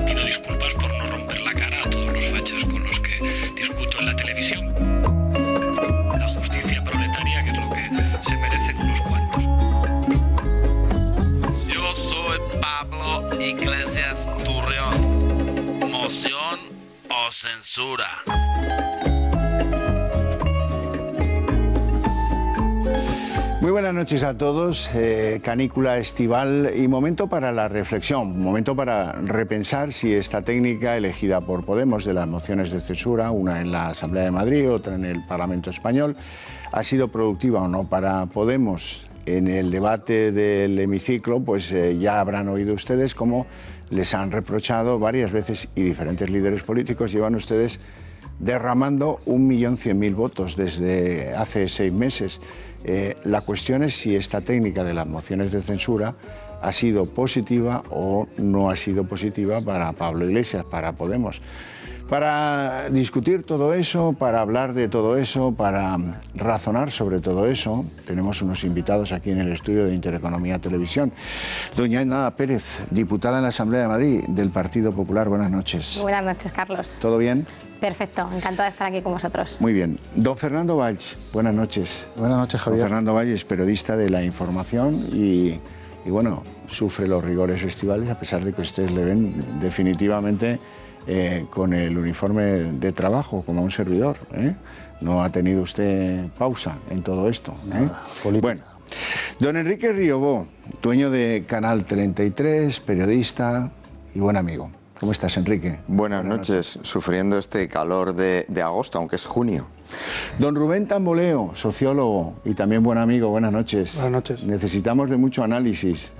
Pido disculpas por no romper la cara a todos los fachas con los que discuto en la televisión. La justicia proletaria, que es lo que se merecen unos cuantos. Yo soy Pablo Iglesias Turrión. ¿Moción o censura? Muy buenas noches a todos, canícula estival y momento para la reflexión, momento para repensar si esta técnica elegida por Podemos de las mociones de censura, una en la Asamblea de Madrid, otra en el Parlamento Español, ha sido productiva o no para Podemos. En el debate del hemiciclo, pues ya habrán oído ustedes cómo les han reprochado varias veces y diferentes líderes políticos llevan ustedes derramando 1.100.000 votos desde hace 6 meses. La cuestión es si esta técnica de las mociones de censura ha sido positiva o no ha sido positiva para Pablo Iglesias, para Podemos. Para discutir todo eso, para hablar de todo eso, para razonar sobre todo eso, tenemos unos invitados aquí en el estudio de Intereconomía Televisión. Doña Ana Pérez, diputada en la Asamblea de Madrid del Partido Popular, buenas noches. Buenas noches, Carlos. ¿Todo bien? Perfecto, encantada de estar aquí con vosotros. Muy bien. Don Fernando Valls, buenas noches. Buenas noches, Javier. Don Fernando Valls es periodista de La Información y bueno, sufre los rigores estivales, a pesar de que ustedes le ven definitivamente con el uniforme de trabajo, como un servidor. No ha tenido usted pausa en todo esto. Bueno, don Enrique Riobó, dueño de Canal 33, periodista y buen amigo. ¿Cómo estás, Enrique? Buenas noches, sufriendo este calor de agosto, aunque es junio. Don Rubén Tamboleo, sociólogo y también buen amigo, buenas noches. Buenas noches. Necesitamos de mucho análisis.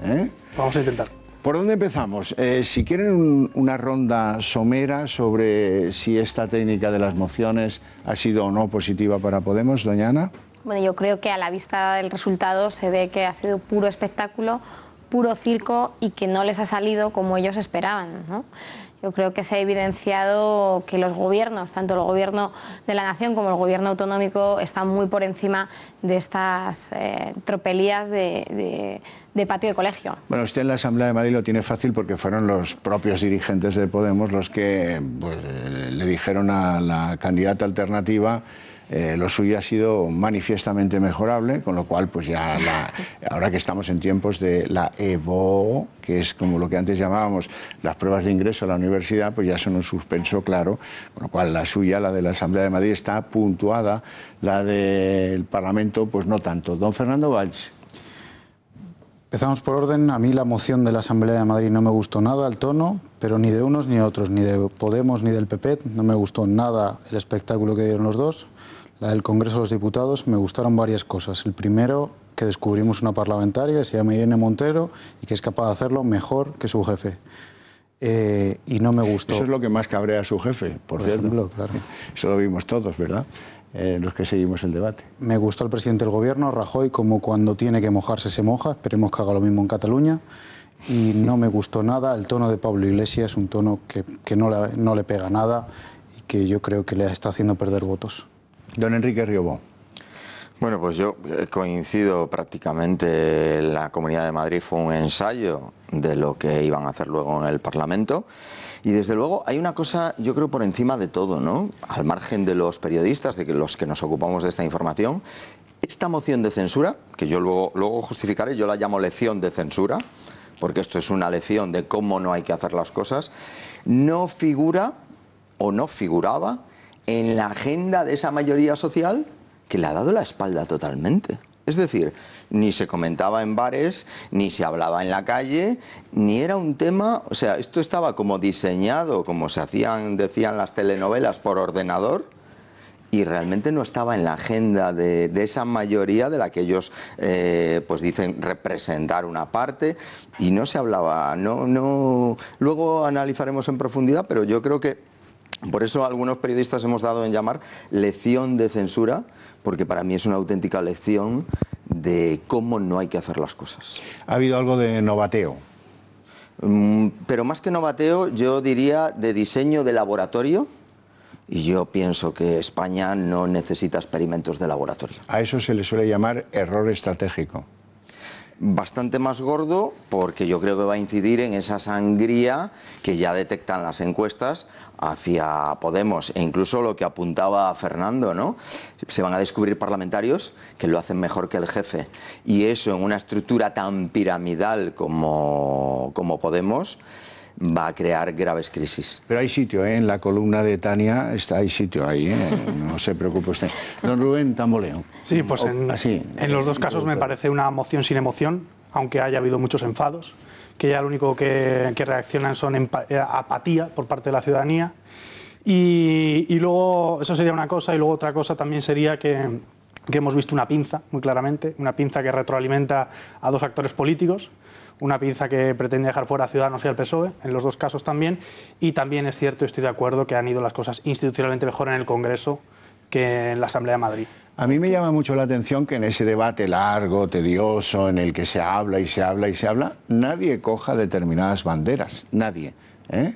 Vamos a intentar. ¿Por dónde empezamos? Si quieren una ronda somera sobre si esta técnica de las mociones ha sido o no positiva para Podemos, doña Ana. Bueno, yo creo que a la vista del resultado se ve que ha sido puro espectáculo, puro circo y que no les ha salido como ellos esperaban, ¿no? Yo creo que se ha evidenciado que los gobiernos, tanto el gobierno de la nación como el gobierno autonómico, están muy por encima de estas tropelías de patio de colegio. Bueno, usted en la Asamblea de Madrid lo tiene fácil porque fueron los propios dirigentes de Podemos los que le dijeron a la candidata alternativa lo suyo ha sido manifiestamente mejorable, con lo cual, pues ya ahora que estamos en tiempos de la EVO, que es como lo que antes llamábamos las pruebas de ingreso a la universidad, pues ya son un suspenso claro, con lo cual la suya, la de la Asamblea de Madrid, está puntuada, la del Parlamento, pues no tanto. Don Fernando Valls. Empezamos por orden. A mí la moción de la Asamblea de Madrid no me gustó nada el tono, pero ni de unos ni otros, ni de Podemos ni del PP. No me gustó nada el espectáculo que dieron los dos. La del Congreso de los Diputados me gustaron varias cosas. El primero, que descubrimos una parlamentaria que se llama Irene Montero y que es capaz de hacerlo mejor que su jefe. Y no me gustó. Eso es lo que más cabrea a su jefe, por cierto. Ejemplo, claro. Eso lo vimos todos, ¿verdad? Los que seguimos el debate. Me gustó el presidente del Gobierno, Rajoy, como cuando tiene que mojarse se moja. Esperemos que haga lo mismo en Cataluña. Y no me gustó nada el tono de Pablo Iglesias, un tono que no le pega nada y que yo creo que le está haciendo perder votos. Don Enrique Riobó. Bueno, pues yo coincido prácticamente. La Comunidad de Madrid fue un ensayo de lo que iban a hacer luego en el Parlamento. Y desde luego hay una cosa, yo creo, por encima de todo, ¿no? Al margen de los periodistas, de los que nos ocupamos de esta información, esta moción de censura, que yo luego justificaré, yo la llamo lección de censura, porque esto es una lección de cómo no hay que hacer las cosas, no figura o no figuraba en la agenda de esa mayoría social que le ha dado la espalda totalmente. Es decir, ni se comentaba en bares, ni se hablaba en la calle, ni era un tema... O sea, esto estaba como diseñado, como decían las telenovelas, por ordenador, y realmente no estaba en la agenda de esa mayoría de la que ellos pues dicen representar una parte, y no se hablaba. Luego analizaremos en profundidad, pero yo creo que por eso algunos periodistas hemos dado en llamar lección de censura, porque para mí es una auténtica lección de cómo no hay que hacer las cosas. ¿Ha habido algo de novateo? Pero más que novateo, yo diría de diseño de laboratorio, Y yo pienso que España no necesita experimentos de laboratorio. A eso se le suele llamar error estratégico. Bastante más gordo, porque yo creo que va a incidir en esa sangría que ya detectan las encuestas hacia Podemos, e incluso lo que apuntaba Fernando, ¿no? Se van a descubrir parlamentarios que lo hacen mejor que el jefe, y eso en una estructura tan piramidal como Podemos va a crear graves crisis. Pero hay sitio, ¿eh? En la columna de Tania hay sitio ahí, ¿eh? No se preocupe usted. Don Rubén Tamboleo. Sí, pues en los dos casos me parece una moción sin emoción, aunque haya habido muchos enfados, que ya lo único que reaccionan son apatía por parte de la ciudadanía. Y luego, eso sería una cosa, y luego otra cosa también sería que hemos visto una pinza, muy claramente, una pinza que retroalimenta a dos actores políticos, una pinza que pretende dejar fuera a Ciudadanos y al PSOE, en los dos casos también, y también es cierto, estoy de acuerdo, que han ido las cosas institucionalmente mejor en el Congreso que en la Asamblea de Madrid. A mí me llama mucho la atención que en ese debate largo, tedioso, en el que se habla y se habla y se habla, nadie coja determinadas banderas, nadie, ¿eh?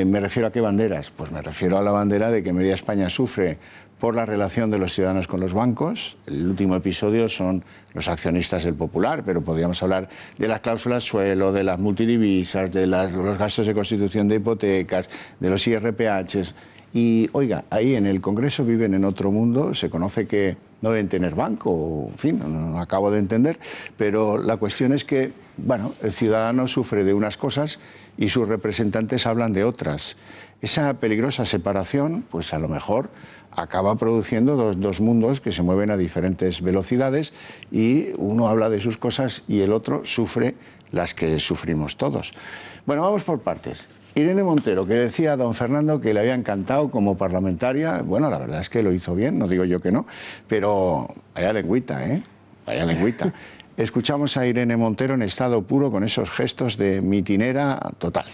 ¿Me refiero a qué banderas? Pues me refiero a la bandera de que Media España sufre por la relación de los ciudadanos con los bancos. El último episodio son los accionistas del Popular, pero podríamos hablar de las cláusulas suelo, de las multidivisas, de los gastos de constitución de hipotecas, de los IRPHs. Y, oiga, ahí en el Congreso viven en otro mundo, se conoce que no deben tener banco, en fin, no acabo de entender, pero la cuestión es que, bueno, el ciudadano sufre de unas cosas y sus representantes hablan de otras. Esa peligrosa separación, pues a lo mejor acaba produciendo dos mundos que se mueven a diferentes velocidades, y uno habla de sus cosas y el otro sufre las que sufrimos todos. Bueno, vamos por partes. Irene Montero, que decía a don Fernando que le había encantado como parlamentaria. Bueno, la verdad es que lo hizo bien, no digo yo que no, pero vaya lengüita, ¿eh? Vaya lengüita. Escuchamos a Irene Montero en estado puro con esos gestos de mitinera total.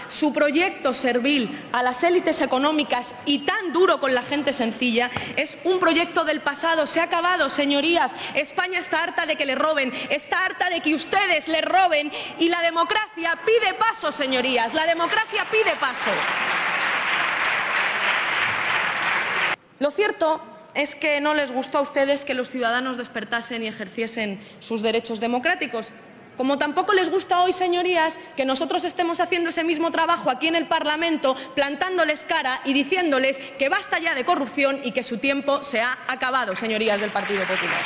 Su proyecto servil a las élites económicas y tan duro con la gente sencilla es un proyecto del pasado. Se ha acabado, señorías. España está harta de que le roben, está harta de que ustedes le roben, y la democracia pide paso, señorías. La democracia pide paso. Lo cierto es que no les gustó a ustedes que los ciudadanos despertasen y ejerciesen sus derechos democráticos. Como tampoco les gusta hoy, señorías, que nosotros estemos haciendo ese mismo trabajo aquí en el Parlamento, plantándoles cara y diciéndoles que basta ya de corrupción y que su tiempo se ha acabado, señorías del Partido Popular.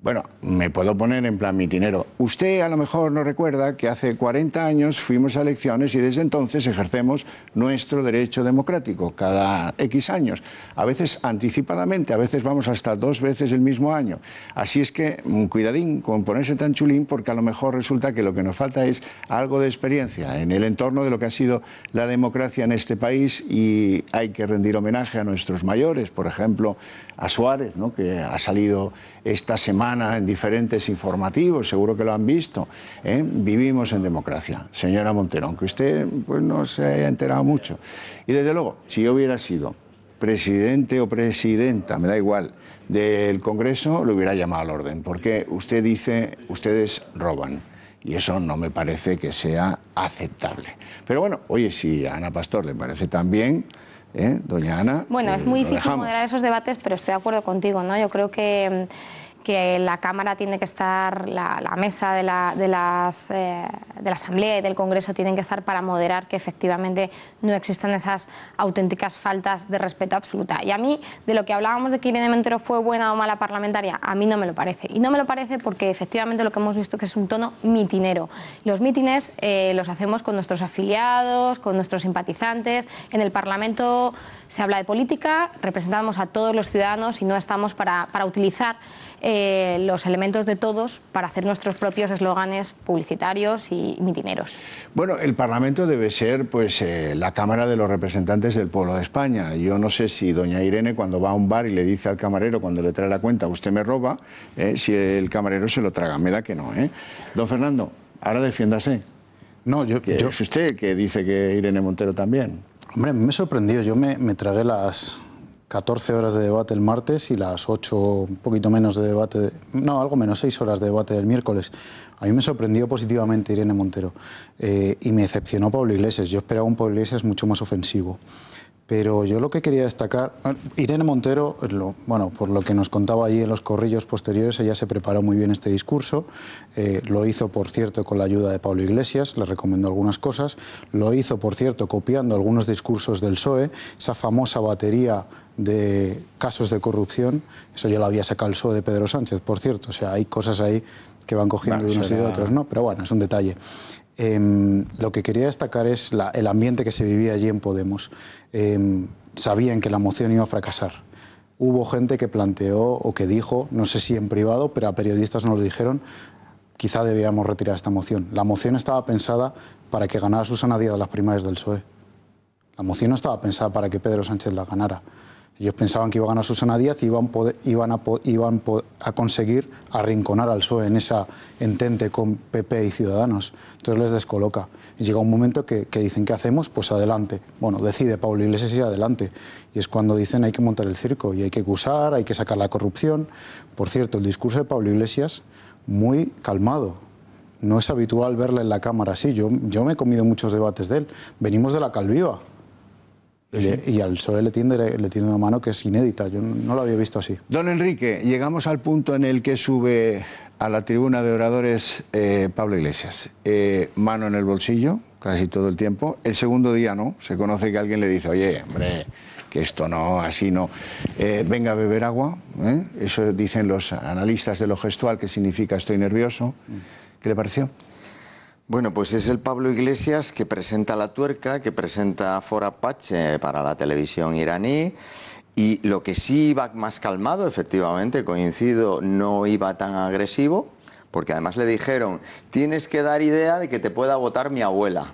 Bueno, me puedo poner en plan mitinero. Usted a lo mejor no recuerda que hace 40 años fuimos a elecciones y desde entonces ejercemos nuestro derecho democrático cada X años. A veces anticipadamente, a veces vamos hasta 2 veces el mismo año. Así es que cuidadín con ponerse tan chulín, porque a lo mejor resulta que lo que nos falta es algo de experiencia en el entorno de lo que ha sido la democracia en este país, y hay que rendir homenaje a nuestros mayores, por ejemplo a Suárez, ¿no?, que ha salido esta semana en diferentes informativos, seguro que lo han visto, ¿eh? Vivimos en democracia, señora Montero, aunque usted pues no se haya enterado mucho. Y desde luego, si yo hubiera sido presidente o presidenta, me da igual, del Congreso, lo hubiera llamado al orden, porque usted dice, ustedes roban. Y eso no me parece que sea aceptable. Pero bueno, oye, si a Ana Pastor le parece tan bien, doña Ana... Bueno, es muy difícil moderar esos debates, pero estoy de acuerdo contigo, ¿no? Yo creo que la Cámara tiene que estar, la mesa de la Asamblea y del Congreso tienen que estar para moderar que efectivamente no existan esas auténticas faltas de respeto absoluta. Y a mí, de lo que hablábamos de que Irene Montero fue buena o mala parlamentaria, a mí no me lo parece. Y no me lo parece porque efectivamente lo que hemos visto que es un tono mitinero. Los mítines los hacemos con nuestros afiliados, con nuestros simpatizantes. En el Parlamento se habla de política, representamos a todos los ciudadanos y no estamos para utilizar los elementos de todos para hacer nuestros propios eslóganes publicitarios y mitineros. Bueno, el Parlamento debe ser pues la Cámara de los representantes del pueblo de España. Yo no sé si doña Irene, cuando va a un bar y le dice al camarero, cuando le trae la cuenta, usted me roba, si el camarero se lo traga. Me da que no, ¿eh? Don Fernando, ahora defiéndase. No, es usted que dice que Irene Montero también. Hombre, me sorprendió. Yo me tragué las 14 horas de debate el martes y las 8, un poquito menos de debate, no, algo menos, 6 horas de debate del miércoles. A mí me sorprendió positivamente Irene Montero y me decepcionó Pablo Iglesias. Yo esperaba un Pablo Iglesias mucho más ofensivo. Pero yo lo que quería destacar, Irene Montero, bueno, por lo que nos contaba allí en los corrillos posteriores, ella se preparó muy bien este discurso, lo hizo, por cierto, con la ayuda de Pablo Iglesias, le recomendó algunas cosas, lo hizo, por cierto, copiando algunos discursos del PSOE, esa famosa batería de casos de corrupción, eso ya lo había sacado el PSOE de Pedro Sánchez, por cierto, o sea, hay cosas ahí que van cogiendo de unos y de otros, ¿no? Pero bueno, es un detalle. Lo que quería destacar es el ambiente que se vivía allí en Podemos. Sabían que la moción iba a fracasar. Hubo gente que planteó o que dijo, no sé si en privado, pero a periodistas nos lo dijeron, quizá debíamos retirar esta moción. La moción estaba pensada para que ganara Susana Díaz las primarias del PSOE. La moción no estaba pensada para que Pedro Sánchez la ganara. Ellos pensaban que iba a ganar Susana Díaz y iban a conseguir arrinconar al PSOE en esa entente con PP y Ciudadanos. Entonces les descoloca. Y llega un momento que dicen, ¿qué hacemos? Pues adelante. Bueno, decide Pablo Iglesias ir adelante. Y es cuando dicen, hay que montar el circo y hay que acusar, hay que sacar la corrupción. Por cierto, el discurso de Pablo Iglesias, muy calmado. No es habitual verle en la cámara así. Yo me he comido muchos debates de él. Venimos de la Calviva. Y al PSOE le tiende una mano que es inédita, yo no lo había visto así. Don Enrique, llegamos al punto en el que sube a la tribuna de oradores Pablo Iglesias. Mano en el bolsillo, casi todo el tiempo. El segundo día no, se conoce que alguien le dice, oye, hombre, que esto no, así no. Venga a beber agua, eso dicen los analistas de lo gestual, que significa estoy nervioso. ¿Qué le pareció? Bueno, pues es el Pablo Iglesias que presenta la tuerca, que presenta For Apache para la televisión iraní, y lo que sí iba más calmado, efectivamente, coincido, no iba tan agresivo, porque además le dijeron, tienes que dar idea de que te pueda votar mi abuela,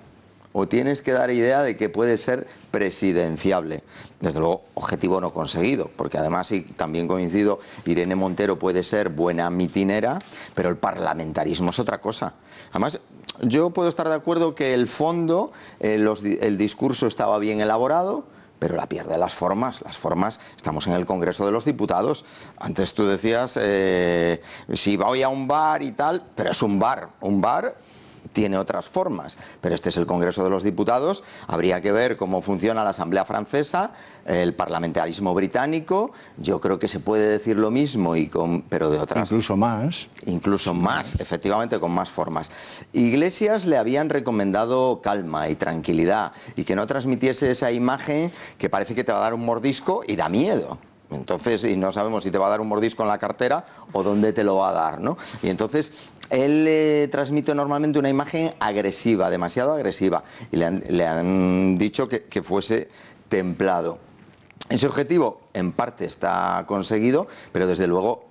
o tienes que dar idea de que puede ser presidenciable. Desde luego, objetivo no conseguido, porque además, y también coincido, Irene Montero puede ser buena mitinera, pero el parlamentarismo es otra cosa. Además, yo puedo estar de acuerdo que el fondo, el discurso estaba bien elaborado, pero la pierde las formas. Las formas, estamos en el Congreso de los Diputados. Antes tú decías, si voy a un bar y tal, pero es un bar. Un bar tiene otras formas, pero este es el Congreso de los Diputados. Habría que ver cómo funciona la Asamblea Francesa, el parlamentarismo británico. Yo creo que se puede decir lo mismo, pero de otras... Incluso más. Incluso más, efectivamente, con más formas. Iglesias le habían recomendado calma y tranquilidad y que no transmitiese esa imagen que parece que te va a dar un mordisco y da miedo. Entonces, y no sabemos si te va a dar un mordisco en la cartera o dónde te lo va a dar, ¿no? Y entonces, él transmite normalmente una imagen agresiva, demasiado agresiva, y le han dicho que fuese templado. Ese objetivo, en parte, está conseguido, pero desde luego,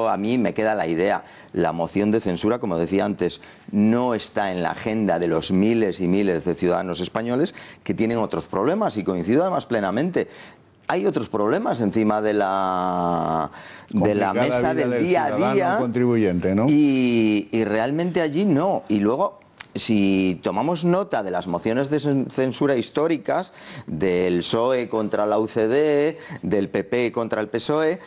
a mí me queda la idea, la moción de censura, como decía antes, no está en la agenda de los miles y miles de ciudadanos españoles que tienen otros problemas, y coincido además plenamente. Hay otros problemas encima de la mesa del día a día, contribuyente, ¿no? Y realmente allí no. Y luego, si tomamos nota de las mociones de censura históricas, del PSOE contra la UCD, del PP contra el PSOE,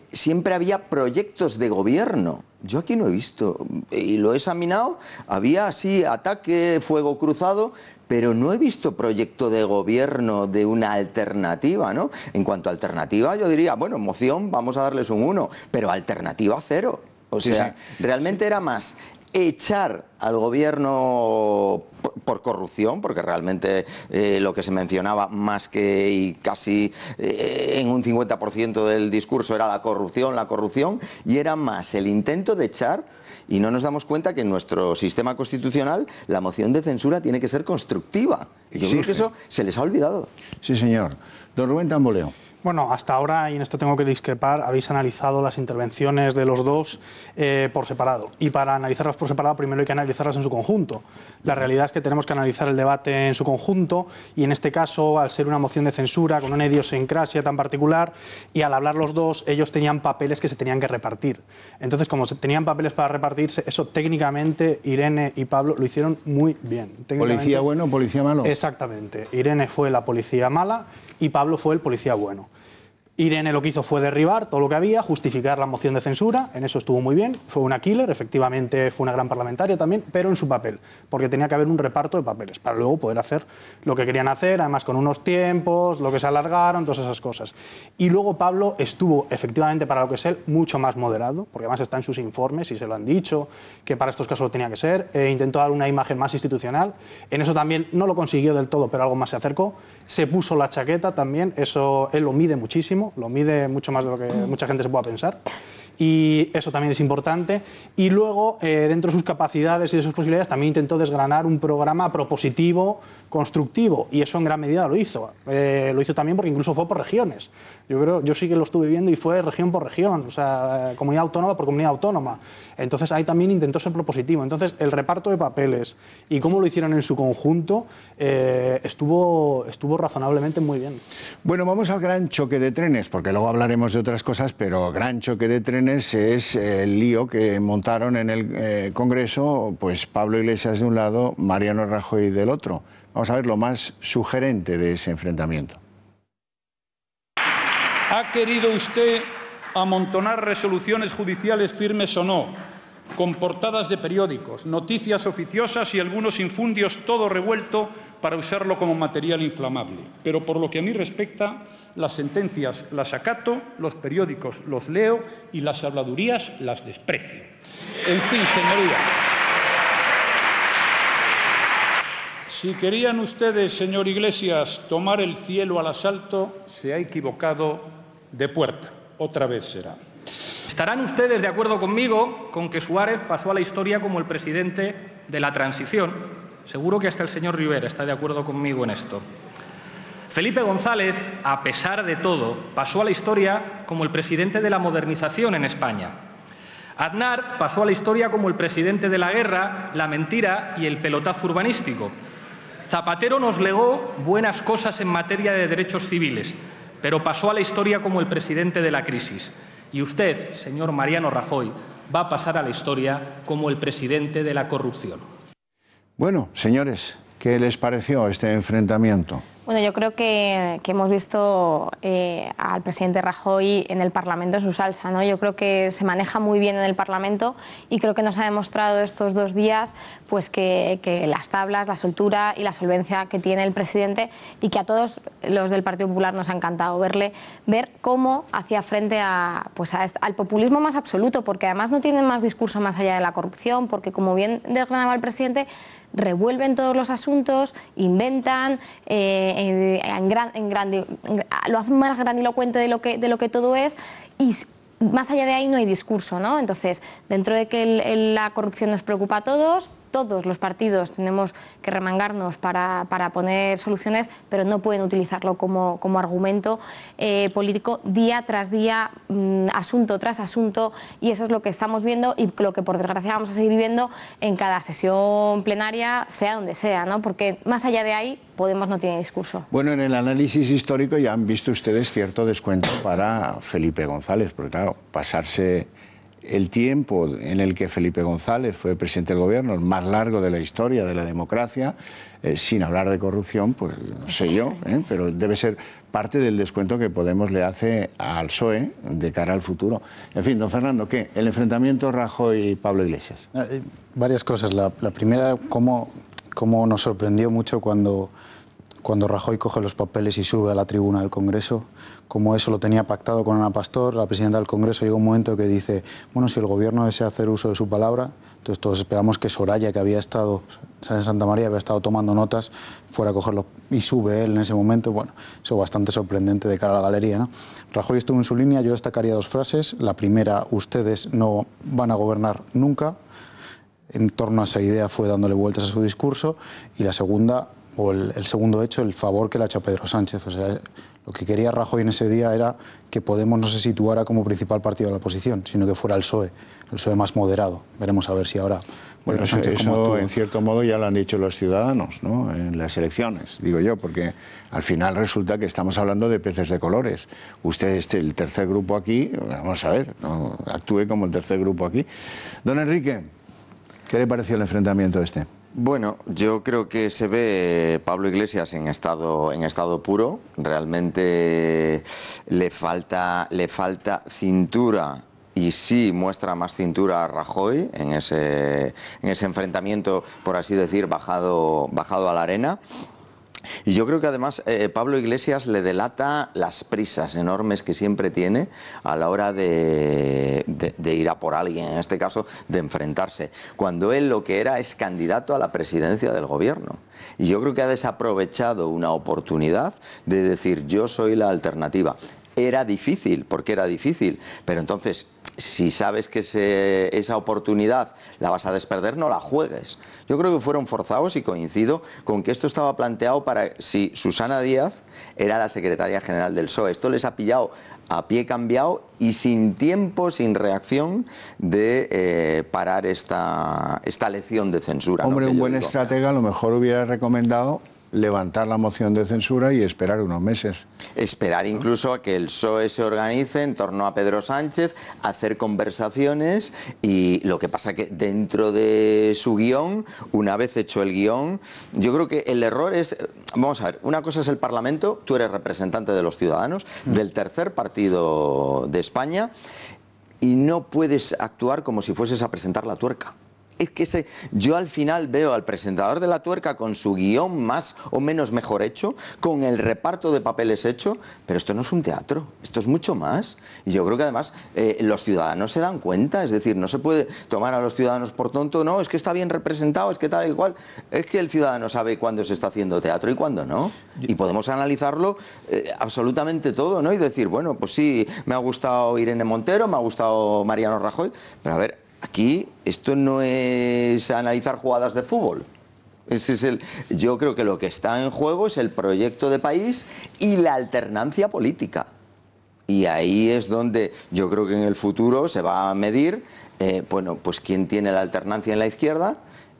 siempre había proyectos de gobierno. Yo aquí no he visto, y lo he examinado, había así ataque, fuego cruzado, pero no he visto proyecto de gobierno de una alternativa, ¿no? En cuanto a alternativa, yo diría, bueno, moción, vamos a darles un 1, pero alternativa 0. O sea, realmente era más echar al gobierno por corrupción, porque realmente lo que se mencionaba más que y casi en un 50% del discurso era la corrupción, y era más el intento de echar. Y no nos damos cuenta que en nuestro sistema constitucional la moción de censura tiene que ser constructiva. Y yo creo que eso se les ha olvidado. Sí, señor. Don Rubén Tamboleo. Bueno, hasta ahora, y en esto tengo que discrepar, habéis analizado las intervenciones de los dos por separado. Y para analizarlas por separado, primero hay que analizarlas en su conjunto. La realidad es que tenemos que analizar el debate en su conjunto, y en este caso, al ser una moción de censura con una idiosincrasia tan particular, y al hablar los dos, ellos tenían papeles que se tenían que repartir. Entonces, como tenían papeles para repartirse, eso técnicamente Irene y Pablo lo hicieron muy bien. ¿Policía bueno, policía malo? Exactamente. Irene fue la policía mala y Pablo fue el policía bueno. Irene lo que hizo fue derribar todo lo que había, justificar la moción de censura, en eso estuvo muy bien, fue una killer, efectivamente fue una gran parlamentaria también, pero en su papel, porque tenía que haber un reparto de papeles para luego poder hacer lo que querían hacer, además con unos tiempos, lo que se alargaron, todas esas cosas. Y luego Pablo estuvo, efectivamente, para lo que es él, mucho más moderado, porque además está en sus informes y se lo han dicho, que para estos casos lo tenía que ser, intentó dar una imagen más institucional, en eso también no lo consiguió del todo, pero algo más se acercó, se puso la chaqueta también, eso él lo mide muchísimo, lo mide mucho más de lo que mucha gente se pueda pensar, y eso también es importante. Y luego, dentro de sus capacidades y de sus posibilidades, también intentó desgranar un programa propositivo, constructivo, y eso en gran medida lo hizo. Lo hizo también porque incluso fue por regiones. Yo sí que lo estuve viendo y fue región por región, o sea, comunidad autónoma por comunidad autónoma. Entonces ahí también intentó ser propositivo. Entonces el reparto de papeles y cómo lo hicieron en su conjunto estuvo razonablemente muy bien. Bueno, vamos al gran choque de trenes, porque luego hablaremos de otras cosas, pero gran choque de trenes es el lío que montaron en el Congreso, pues Pablo Iglesias de un lado, Mariano Rajoy del otro. Vamos a ver lo más sugerente de ese enfrentamiento. ¿Ha querido usted amontonar resoluciones judiciales firmes o no, con portadas de periódicos, noticias oficiosas y algunos infundios, todo revuelto para usarlo como material inflamable? Pero por lo que a mí respecta, las sentencias las acato, los periódicos los leo y las habladurías las desprecio. En fin, señoría, si querían ustedes, señor Iglesias, tomar el cielo al asalto, se ha equivocado de puerta. Otra vez será. Estarán ustedes de acuerdo conmigo con que Suárez pasó a la historia como el presidente de la transición. Seguro que hasta el señor Rivera está de acuerdo conmigo en esto. Felipe González, a pesar de todo, pasó a la historia como el presidente de la modernización en España. Aznar pasó a la historia como el presidente de la guerra, la mentira y el pelotazo urbanístico. Zapatero nos legó buenas cosas en materia de derechos civiles, pero pasó a la historia como el presidente de la crisis. Y usted, señor Mariano Rajoy, va a pasar a la historia como el presidente de la corrupción. Bueno, señores, ¿qué les pareció este enfrentamiento? Bueno, yo creo que hemos visto al presidente Rajoy en el Parlamento en su salsa, ¿no? Yo creo que se maneja muy bien en el Parlamento y creo que nos ha demostrado estos 2 días pues que las tablas, la soltura y la solvencia que tiene el presidente, y que a todos los del Partido Popular nos ha encantado ver cómo hacía frente al populismo más absoluto, porque además no tienen más discurso más allá de la corrupción, porque como bien desgranaba el presidente, revuelven todos los asuntos, inventan, lo hacen más grandilocuente de lo que todo es, y más allá de ahí no hay discurso, ¿no? Entonces, dentro de que la corrupción nos preocupa a todos los partidos tenemos que remangarnos para poner soluciones, pero no pueden utilizarlo como argumento político día tras día, asunto tras asunto, y eso es lo que estamos viendo y lo que por desgracia vamos a seguir viendo en cada sesión plenaria, sea donde sea, ¿no? Porque más allá de ahí, Podemos no tiene discurso. Bueno, en el análisis histórico ya han visto ustedes cierto descuento para Felipe González, porque claro, pasarse el tiempo en el que Felipe González fue presidente del gobierno, el más largo de la historia de la democracia, sin hablar de corrupción, pues no sé yo, pero debe ser parte del descuento que Podemos le hace al PSOE de cara al futuro. En fin, don Fernando, ¿qué? El enfrentamiento Rajoy y Pablo Iglesias. Varias cosas. La primera, cómo nos sorprendió mucho cuando Rajoy coge los papeles y sube a la tribuna del Congreso, como eso lo tenía pactado con Ana Pastor, la presidenta del Congreso. Llegó un momento que dice, bueno, si el gobierno desea hacer uso de su palabra, entonces todos esperamos que Soraya, que había estado en Santa María, había estado tomando notas, fuera a cogerlo, y sube él en ese momento. Bueno, eso bastante sorprendente de cara a la galería, ¿no? Rajoy estuvo en su línea. Yo destacaría dos frases. La primera, ustedes no van a gobernar nunca. En torno a esa idea fue dándole vueltas a su discurso. Y la segunda, o el segundo hecho, el favor que le ha hecho a Pedro Sánchez. O sea, lo que quería Rajoy en ese día era que Podemos no se situara como principal partido de la oposición, sino que fuera el PSOE más moderado. Veremos a ver si ahora... Bueno, eso en cierto modo ya lo han dicho los ciudadanos, ¿no? En las elecciones, digo yo, porque al final resulta que estamos hablando de peces de colores. Usted el tercer grupo aquí, vamos a ver, ¿no? Actúe como el tercer grupo aquí. Don Enrique, ¿qué le pareció el enfrentamiento este? Bueno, yo creo que se ve Pablo Iglesias en estado puro. Realmente le falta cintura. Y sí muestra más cintura a Rajoy en ese enfrentamiento, por así decir, bajado a la arena. Y yo creo que además Pablo Iglesias le delata las prisas enormes que siempre tiene a la hora de ir a por alguien, en este caso de enfrentarse, cuando él lo que era es candidato a la presidencia del gobierno. Y yo creo que ha desaprovechado una oportunidad de decir yo soy la alternativa. Era difícil, porque era difícil, pero entonces si sabes que esa oportunidad la vas a desperder, no la juegues. Yo creo que fueron forzados y coincido con que esto estaba planteado para si Susana Díaz era la secretaria general del PSOE. Esto les ha pillado a pie cambiado y sin tiempo, sin reacción de parar esta lección de censura. Hombre, ¿no? un buen estratega a lo mejor hubiera recomendado levantar la moción de censura y esperar unos meses. Esperar incluso a que el PSOE se organice en torno a Pedro Sánchez, hacer conversaciones, y lo que pasa que dentro de su guión, una vez hecho el guión, yo creo que el error es, vamos a ver, una cosa es el Parlamento, tú eres representante de los ciudadanos, del tercer partido de España, y no puedes actuar como si fueses a presentar la tuerca. Es que yo al final veo al presentador de la tuerca con su guión más o menos mejor hecho, con el reparto de papeles hecho, pero esto no es un teatro, esto es mucho más. Y yo creo que además los ciudadanos se dan cuenta, es decir, no se puede tomar a los ciudadanos por tonto, no, es que está bien representado, es que tal y cual. Es que el ciudadano sabe cuándo se está haciendo teatro y cuándo no. Y podemos analizarlo absolutamente todo, ¿no? Y decir, bueno, pues sí, me ha gustado Irene Montero, me ha gustado Mariano Rajoy, pero a ver, aquí esto no es analizar jugadas de fútbol. Yo creo que lo que está en juego es el proyecto de país y la alternancia política. Y ahí es donde yo creo que en el futuro se va a medir, bueno, pues quién tiene la alternancia en la izquierda.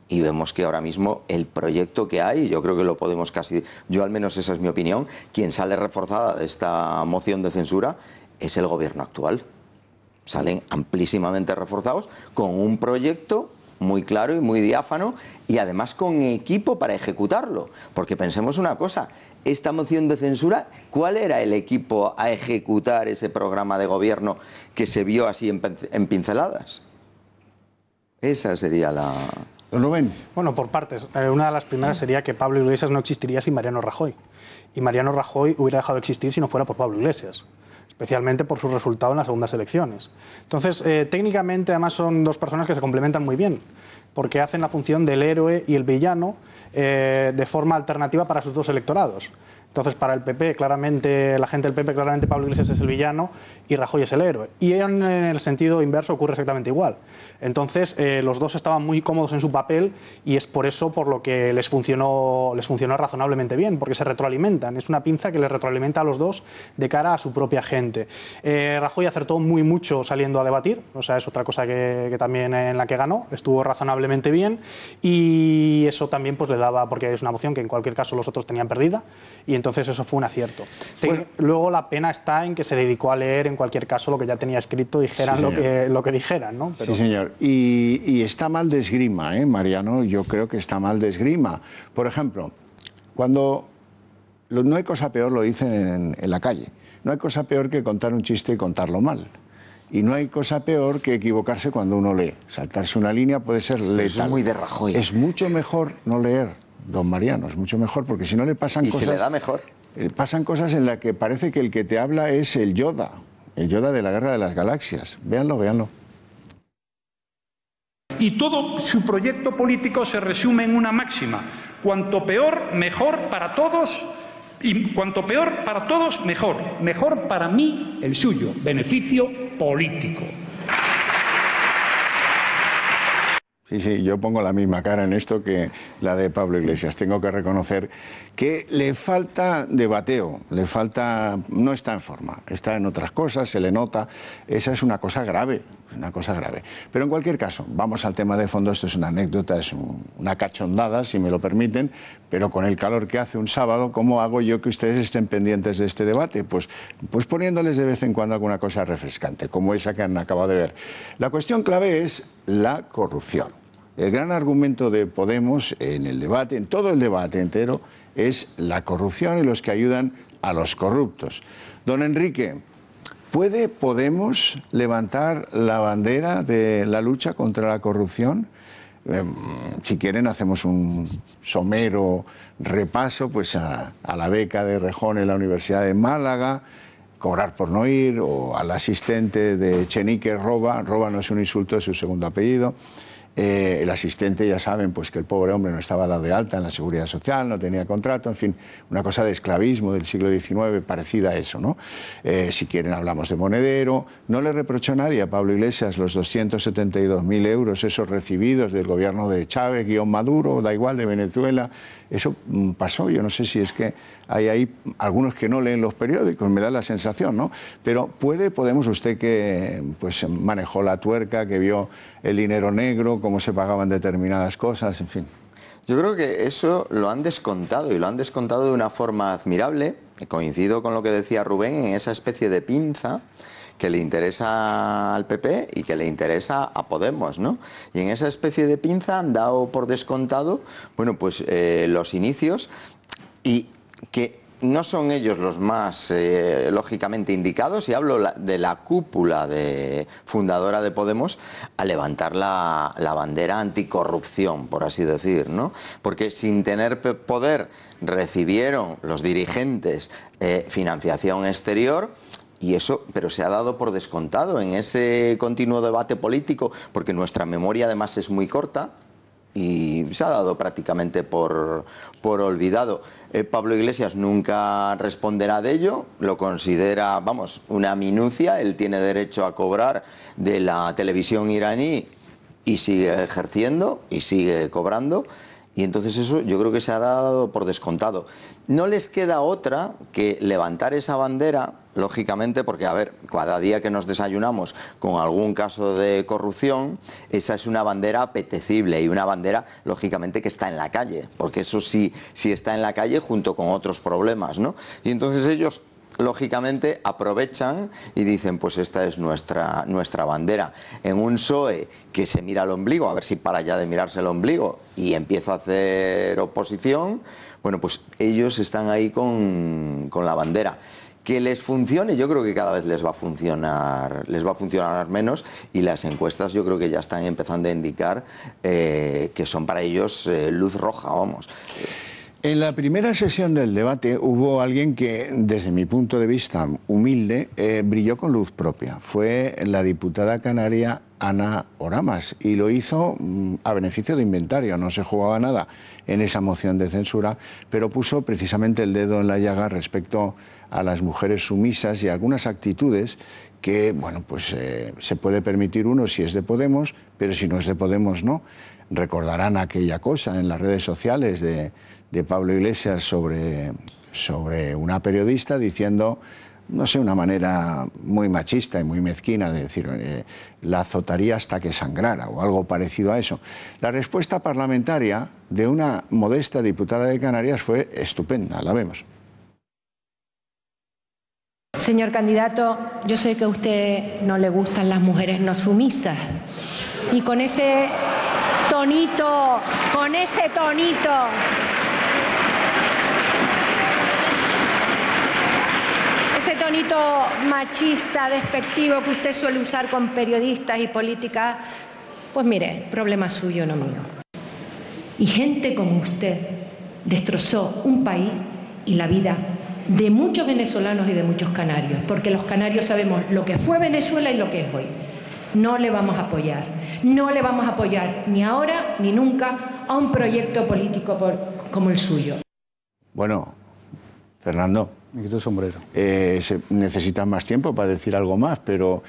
Y vemos que ahora mismo el proyecto que hay, yo creo que lo podemos casi, yo al menos esa es mi opinión, quien sale reforzada de esta moción de censura es el gobierno actual. Salen amplísimamente reforzados con un proyecto muy claro y muy diáfano y además con equipo para ejecutarlo. Porque pensemos una cosa, esta moción de censura, ¿cuál era el equipo a ejecutar ese programa de gobierno que se vio así en pinceladas? Esa sería la... Rubén. Bueno, por partes. Una de las primeras sería que Pablo Iglesias no existiría sin Mariano Rajoy. Y Mariano Rajoy hubiera dejado de existir si no fuera por Pablo Iglesias, especialmente por su resultado en las segundas elecciones. Entonces, técnicamente, además, son dos personas que se complementan muy bien, porque hacen la función del héroe y el villano de forma alternativa para sus dos electorados. Entonces, para el PP, claramente, la gente del PP, claramente Pablo Iglesias es el villano y Rajoy es el héroe. Y en el sentido inverso ocurre exactamente igual. Entonces, los dos estaban muy cómodos en su papel y es por eso por lo que les funcionó razonablemente bien, porque se retroalimentan. Es una pinza que les retroalimenta a los dos de cara a su propia gente. Rajoy acertó mucho saliendo a debatir, o sea, es otra cosa que también en la que ganó, estuvo razonablemente bien y eso también pues le daba, porque es una moción que en cualquier caso los otros tenían perdida, y entonces eso fue un acierto. Bueno, luego la pena está en que se dedicó a leer en cualquier caso lo que ya tenía escrito, dijeran sí, lo que dijeran, ¿no? Pero... Sí, señor. Y está mal de esgrima, Mariano, yo creo que está mal de esgrima. Por ejemplo, cuando no hay cosa peor, lo dicen en la calle, no hay cosa peor que contar un chiste y contarlo mal. Y no hay cosa peor que equivocarse cuando uno lee. Saltarse una línea puede ser letal. Eso es muy de Rajoy. Es mucho mejor no leer, don Mariano, es mucho mejor, porque si no le pasan cosas... Y se le da mejor. Pasan cosas en las que parece que el que te habla es el Yoda de la Guerra de las Galaxias. Véanlo, véanlo. Y todo su proyecto político se resume en una máxima: cuanto peor, mejor para todos, y cuanto peor para todos, mejor. Mejor para mí, el suyo. Beneficio político. Sí, yo pongo la misma cara en esto que la de Pablo Iglesias. Tengo que reconocer que le falta debateo, le falta, no está en forma, está en otras cosas, se le nota. Esa es una cosa grave, Pero en cualquier caso, vamos al tema de fondo. Esto es una anécdota, es una cachondada, si me lo permiten, pero con el calor que hace un sábado, ¿cómo hago yo que ustedes estén pendientes de este debate? Pues poniéndoles de vez en cuando alguna cosa refrescante, como esa que han acabado de ver. La cuestión clave es la corrupción. El gran argumento de Podemos en el debate, en todo el debate entero, es la corrupción y los que ayudan a los corruptos. Don Enrique, ¿puede Podemos levantar la bandera de la lucha contra la corrupción? Si quieren hacemos un somero repaso pues a la beca de Rejón en la Universidad de Málaga, cobrar por no ir, o al asistente de Chenique Roba no es un insulto, es su segundo apellido. El asistente, ya saben, pues que el pobre hombre no estaba dado de alta en la Seguridad Social, no tenía contrato, en fin, una cosa de esclavismo del siglo XIX parecida a eso, ¿no? Si quieren hablamos de Monedero. No le reprochó nadie a Pablo Iglesias los 272.000 euros esos recibidos del gobierno de Chávez, Maduro, da igual, de Venezuela. Eso pasó, yo no sé si es que hay ahí algunos que no leen los periódicos, me da la sensación, ¿no? Pero Podemos, usted que pues manejó la tuerca, que vio el dinero negro, cómo se pagaban determinadas cosas, en fin. Yo creo que eso lo han descontado, y lo han descontado de una forma admirable. Coincido con lo que decía Rubén, en esa especie de pinza que le interesa al PP y que le interesa a Podemos, ¿no? Y en esa especie de pinza han dado por descontado, bueno, pues los inicios, y que no son ellos los más lógicamente indicados, y hablo de la cúpula fundadora de Podemos, a levantar la bandera anticorrupción, por así decir, ¿no? Porque sin tener poder recibieron los dirigentes financiación exterior. Y eso, pero se ha dado por descontado en ese continuo debate político, porque nuestra memoria además es muy corta y se ha dado prácticamente por olvidado. Pablo Iglesias nunca responderá de ello, lo considera, vamos, una minucia. Él tiene derecho a cobrar de la televisión iraní y sigue ejerciendo y sigue cobrando. Y entonces eso yo creo que se ha dado por descontado. No les queda otra que levantar esa bandera, lógicamente, porque, a ver, cada día que nos desayunamos con algún caso de corrupción, esa es una bandera apetecible y una bandera, lógicamente, que está en la calle, porque eso sí está en la calle junto con otros problemas, ¿no? Y entonces ellos, lógicamente, aprovechan y dicen, pues esta es nuestra bandera. En un PSOE que se mira el ombligo, a ver si para ya de mirarse el ombligo y empieza a hacer oposición, bueno, pues ellos están ahí con la bandera. Que les funcione, yo creo que cada vez les va a funcionar menos, y las encuestas yo creo que ya están empezando a indicar que son para ellos luz roja, vamos. En la primera sesión del debate hubo alguien que, desde mi punto de vista humilde, brilló con luz propia. Fue la diputada canaria Ana Oramas, y lo hizo a beneficio de inventario. No se jugaba nada en esa moción de censura, pero puso precisamente el dedo en la llaga respecto a las mujeres sumisas y a algunas actitudes que, bueno, pues se puede permitir uno si es de Podemos, pero si no es de Podemos, no. Recordarán aquella cosa en las redes sociales de Pablo Iglesias sobre una periodista diciendo, no sé, una manera muy machista y muy mezquina de decir, la azotaría hasta que sangrara, o algo parecido a eso. La respuesta parlamentaria de una modesta diputada de Canarias fue estupenda, la vemos. Señor candidato, yo sé que a usted no le gustan las mujeres no sumisas, y con ese tonito machista, despectivo que usted suele usar con periodistas y políticas, pues mire, problema suyo, no mío. Y gente como usted destrozó un país y la vida de muchos venezolanos y de muchos canarios, porque los canarios sabemos lo que fue Venezuela y lo que es hoy. No le vamos a apoyar, ni ahora ni nunca, a un proyecto político como el suyo. Bueno, Fernando, me quito el sombrero. Se necesita más tiempo para decir algo más, pero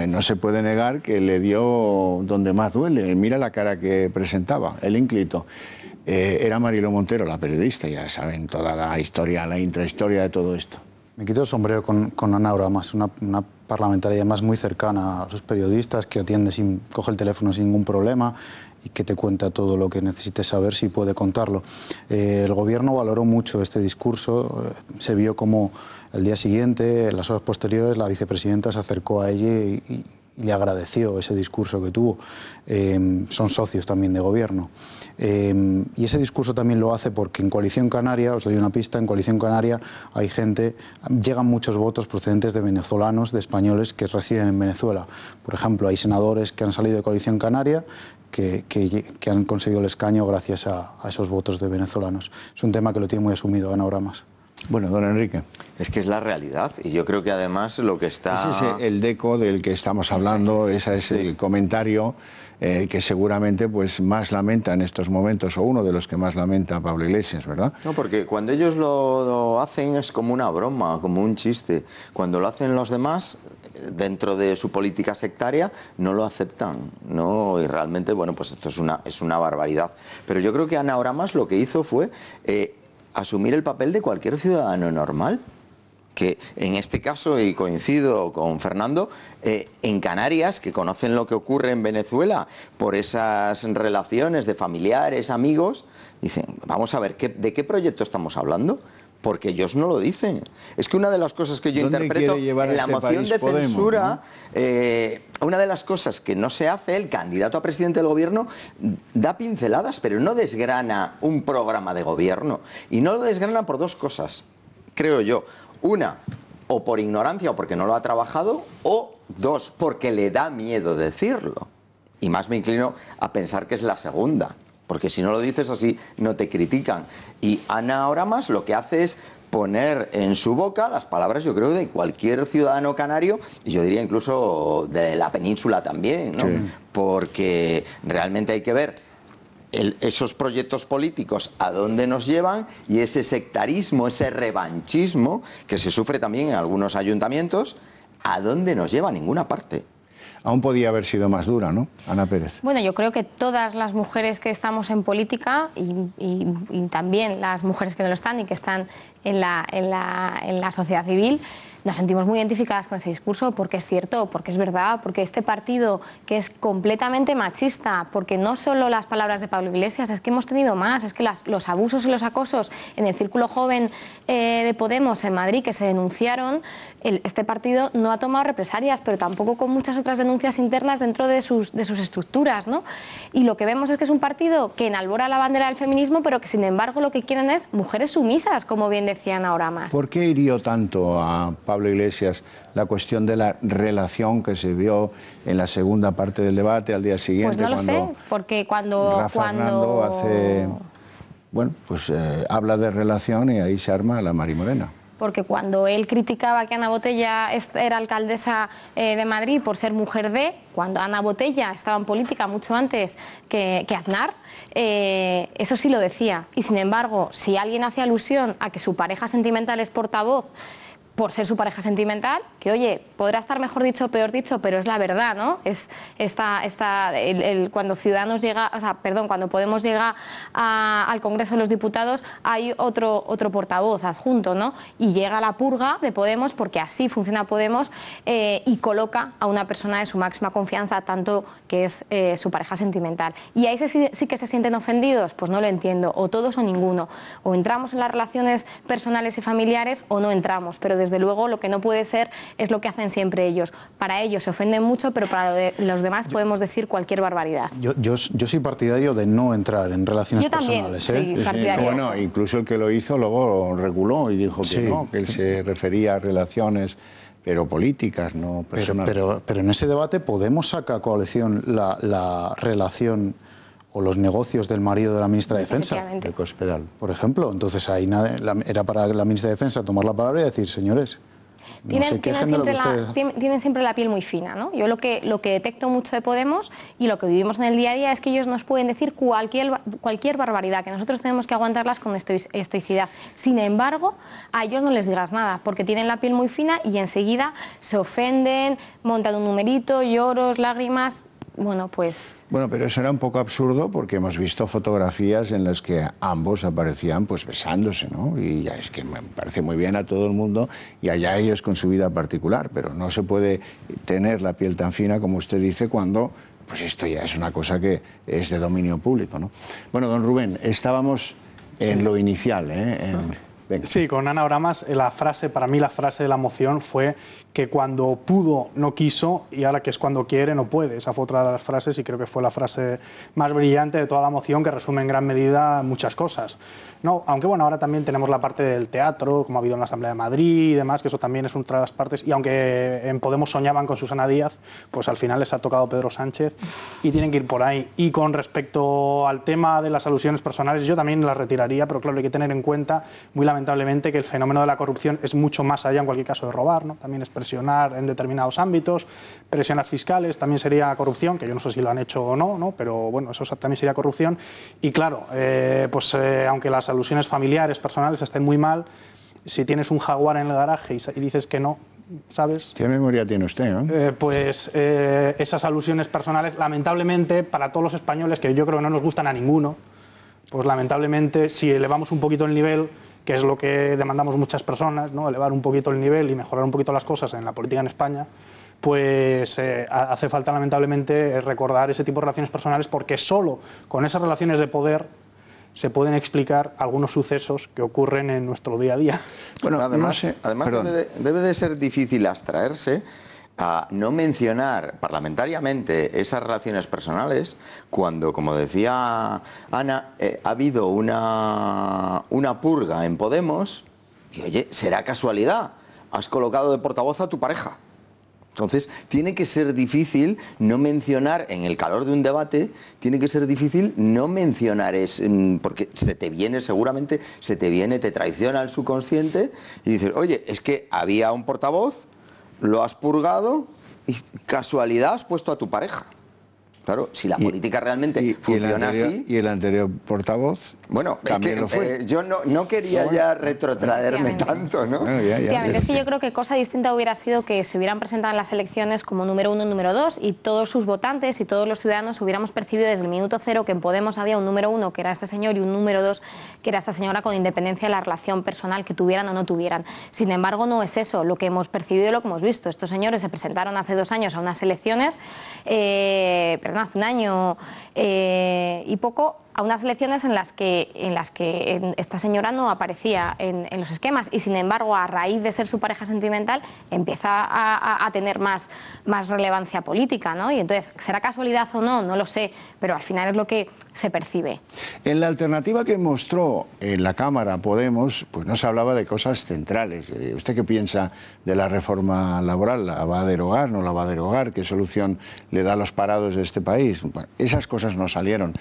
no se puede negar que le dio donde más duele. Mira la cara que presentaba, el ínclito. Era Mariló Montero, la periodista, ya saben toda la historia, la intrahistoria de todo esto. Me quito el sombrero con Ana Oramas, una parlamentaria además muy cercana a los periodistas, que atiende coge el teléfono sin ningún problema y que te cuenta todo lo que necesites saber si puede contarlo. El gobierno valoró mucho este discurso, se vio como el día siguiente, en las horas posteriores, la vicepresidenta se acercó a ella y le agradeció ese discurso que tuvo. Son socios también de gobierno. Y ese discurso también lo hace porque en Coalición Canaria, os doy una pista, en Coalición Canaria hay gente, llegan muchos votos procedentes de venezolanos, de españoles que residen en Venezuela. Por ejemplo, hay senadores que han salido de Coalición Canaria que han conseguido el escaño gracias a esos votos de venezolanos. Es un tema que lo tiene muy asumido Ana Oramas. Bueno, don Enrique. Es que es la realidad y yo creo que además lo que está... Ese es el deco del que estamos hablando, ese es el comentario que seguramente pues más lamenta en estos momentos, o uno de los que más lamenta Pablo Iglesias, ¿verdad? No, porque cuando ellos lo hacen es como una broma, como un chiste. Cuando lo hacen los demás, dentro de su política sectaria, no lo aceptan, ¿no? Y realmente, bueno, pues esto es una barbaridad. Pero yo creo que Ana Oramas lo que hizo fue... asumir el papel de cualquier ciudadano normal, que en este caso, y coincido con Fernando, en Canarias, que conocen lo que ocurre en Venezuela por esas relaciones de familiares, amigos, dicen, vamos a ver, ¿de qué proyecto estamos hablando? Porque ellos no lo dicen. Es que una de las cosas que yo interpreto en la moción de censura, una de las cosas que no se hace, el candidato a presidente del gobierno da pinceladas, pero no desgrana un programa de gobierno. Y no lo desgrana por dos cosas, creo yo. Una, o por ignorancia o porque no lo ha trabajado, o dos, porque le da miedo decirlo. Y más me inclino a pensar que es la segunda. Porque si no lo dices así, no te critican. Y Ana Oramas lo que hace es poner en su boca las palabras, yo creo, de cualquier ciudadano canario, y yo diría incluso de la península también, ¿no? Sí. Porque realmente hay que ver esos proyectos políticos a dónde nos llevan, y ese sectarismo, ese revanchismo, que se sufre también en algunos ayuntamientos, a dónde nos lleva, a ninguna parte. Aún podía haber sido más dura, ¿no? Ana Pérez. Bueno, yo creo que todas las mujeres que estamos en política y también las mujeres que no lo están y que están en la sociedad civil, nos sentimos muy identificadas con ese discurso porque es cierto, porque es verdad, porque este partido que es completamente machista, porque no solo las palabras de Pablo Iglesias, es que hemos tenido más, es que los abusos y los acosos en el círculo joven de Podemos en Madrid que se denunciaron, este partido no ha tomado represalias, pero tampoco con muchas otras denuncias internas dentro de sus estructuras, ¿no? Y lo que vemos es que es un partido que enalbora la bandera del feminismo, pero que sin embargo lo que quieren es mujeres sumisas, como bien decía Ana Oramas. ¿Por qué hirió tanto a Pablo Iglesias la cuestión de la relación que se vio en la segunda parte del debate al día siguiente? Pues no lo sé, porque cuando Fernando hace, bueno, pues habla de relación y ahí se arma la marimorena. Porque cuando él criticaba que Ana Botella era alcaldesa de Madrid por ser mujer cuando Ana Botella estaba en política mucho antes que Aznar, eso sí lo decía. Y sin embargo, si alguien hace alusión a que su pareja sentimental es portavoz por ser su pareja sentimental, que oye, podrá estar mejor dicho o peor dicho, pero es la verdad, ¿no? Cuando Ciudadanos llega, cuando Podemos llega al Congreso de los Diputados, hay otro portavoz adjunto, ¿no? Y llega la purga de Podemos, porque así funciona Podemos, y coloca a una persona de su máxima confianza, tanto que es su pareja sentimental. Y ahí sí que se sienten ofendidos, pues no lo entiendo, o todos o ninguno. O entramos en las relaciones personales y familiares o no entramos, pero desde luego lo que no puede ser es lo que hacen siempre ellos. Para ellos se ofenden mucho, pero para los demás podemos decir cualquier barbaridad. Yo soy partidario de no entrar en relaciones personales. Yo también soy partidario. Bueno, incluso el que lo hizo luego reguló y dijo que no, que él se refería a relaciones pero políticas, no personales. Pero en ese debate Podemos saca a coalición la relación o los negocios del marido de la ministra de Defensa, el Cospedal, por ejemplo. Entonces ahí era para la ministra de Defensa tomar la palabra y decir, señores, tienen siempre la piel muy fina, ¿no? Yo lo que detecto mucho de Podemos y lo que vivimos en el día a día es que ellos nos pueden decir cualquier barbaridad, que nosotros tenemos que aguantarlas con estoicidad. Sin embargo, a ellos no les digas nada, porque tienen la piel muy fina y enseguida se ofenden, montan un numerito, lloros, lágrimas. Bueno, pues... Bueno, pero eso era un poco absurdo porque hemos visto fotografías en las que ambos aparecían pues besándose, ¿no? Y ya es que me parece muy bien a todo el mundo y allá ellos con su vida particular, pero no se puede tener la piel tan fina como usted dice cuando pues esto ya es una cosa que es de dominio público, ¿no? Bueno, don Rubén, estábamos en lo inicial, Venga. Sí, con Ana Oramas, para mí la frase de la moción fue que cuando pudo no quiso y ahora que es cuando quiere no puede. Esa fue otra de las frases y creo que fue la frase más brillante de toda la moción, que resume en gran medida muchas cosas. No, aunque bueno, ahora también tenemos la parte del teatro, como ha habido en la Asamblea de Madrid y demás, que eso también es otra de las partes. Y aunque en Podemos soñaban con Susana Díaz, pues al final les ha tocado Pedro Sánchez y tienen que ir por ahí. Y con respecto al tema de las alusiones personales, yo también las retiraría, pero claro, hay que tener en cuenta, muy lamentablemente, que el fenómeno de la corrupción es mucho más allá, en cualquier caso, de robar, ¿no? También es presionar en determinados ámbitos, presionar fiscales, también sería corrupción, que yo no sé si lo han hecho o no, pero bueno, eso también sería corrupción. Y claro, aunque las alusiones familiares, personales estén muy mal, si tienes un Jaguar en el garaje y dices que no, ¿sabes? ¿Qué memoria tiene usted, no? Esas alusiones personales, lamentablemente, para todos los españoles, que yo creo que no nos gustan a ninguno, pues lamentablemente, si elevamos un poquito el nivel, que es lo que demandamos muchas personas, ¿no? Elevar un poquito el nivel y mejorar un poquito las cosas en la política en España, pues hace falta lamentablemente recordar ese tipo de relaciones personales, porque solo con esas relaciones de poder se pueden explicar algunos sucesos que ocurren en nuestro día a día. Bueno, además debe de ser difícil abstraerse a no mencionar parlamentariamente esas relaciones personales cuando, como decía Ana, ha habido una purga en Podemos y, oye, será casualidad, has colocado de portavoz a tu pareja. Entonces, tiene que ser difícil no mencionar, en el calor de un debate, tiene que ser difícil no mencionar, porque seguramente te traiciona el subconsciente y dices, oye, es que había un portavoz, lo has purgado y casualidad has puesto a tu pareja. Claro, si la política realmente funciona así... ¿Y el anterior portavoz? Bueno, también lo fue. Yo no quería ya retrotraerme tanto, ¿no? Es que yo creo que cosa distinta hubiera sido que se hubieran presentado en las elecciones como número 1 y número 2 y todos sus votantes y todos los ciudadanos hubiéramos percibido desde el minuto cero que en Podemos había un número 1, que era este señor, y un número 2, que era esta señora, con independencia de la relación personal que tuvieran o no tuvieran. Sin embargo, no es eso lo que hemos percibido y lo que hemos visto. Estos señores se presentaron hace 2 años a unas elecciones, hace un año y poco, a unas elecciones en las que esta señora no aparecía en los esquemas y, sin embargo, a raíz de ser su pareja sentimental, empieza a tener más relevancia política, ¿no? Y entonces, ¿será casualidad o no? No lo sé, pero al final es lo que se percibe. En la alternativa que mostró en la Cámara Podemos, pues no se hablaba de cosas centrales. ¿Usted qué piensa de la reforma laboral? ¿La va a derogar? ¿No la va a derogar? ¿Qué solución le da a los parados de este país? Bueno, esas cosas no salieron.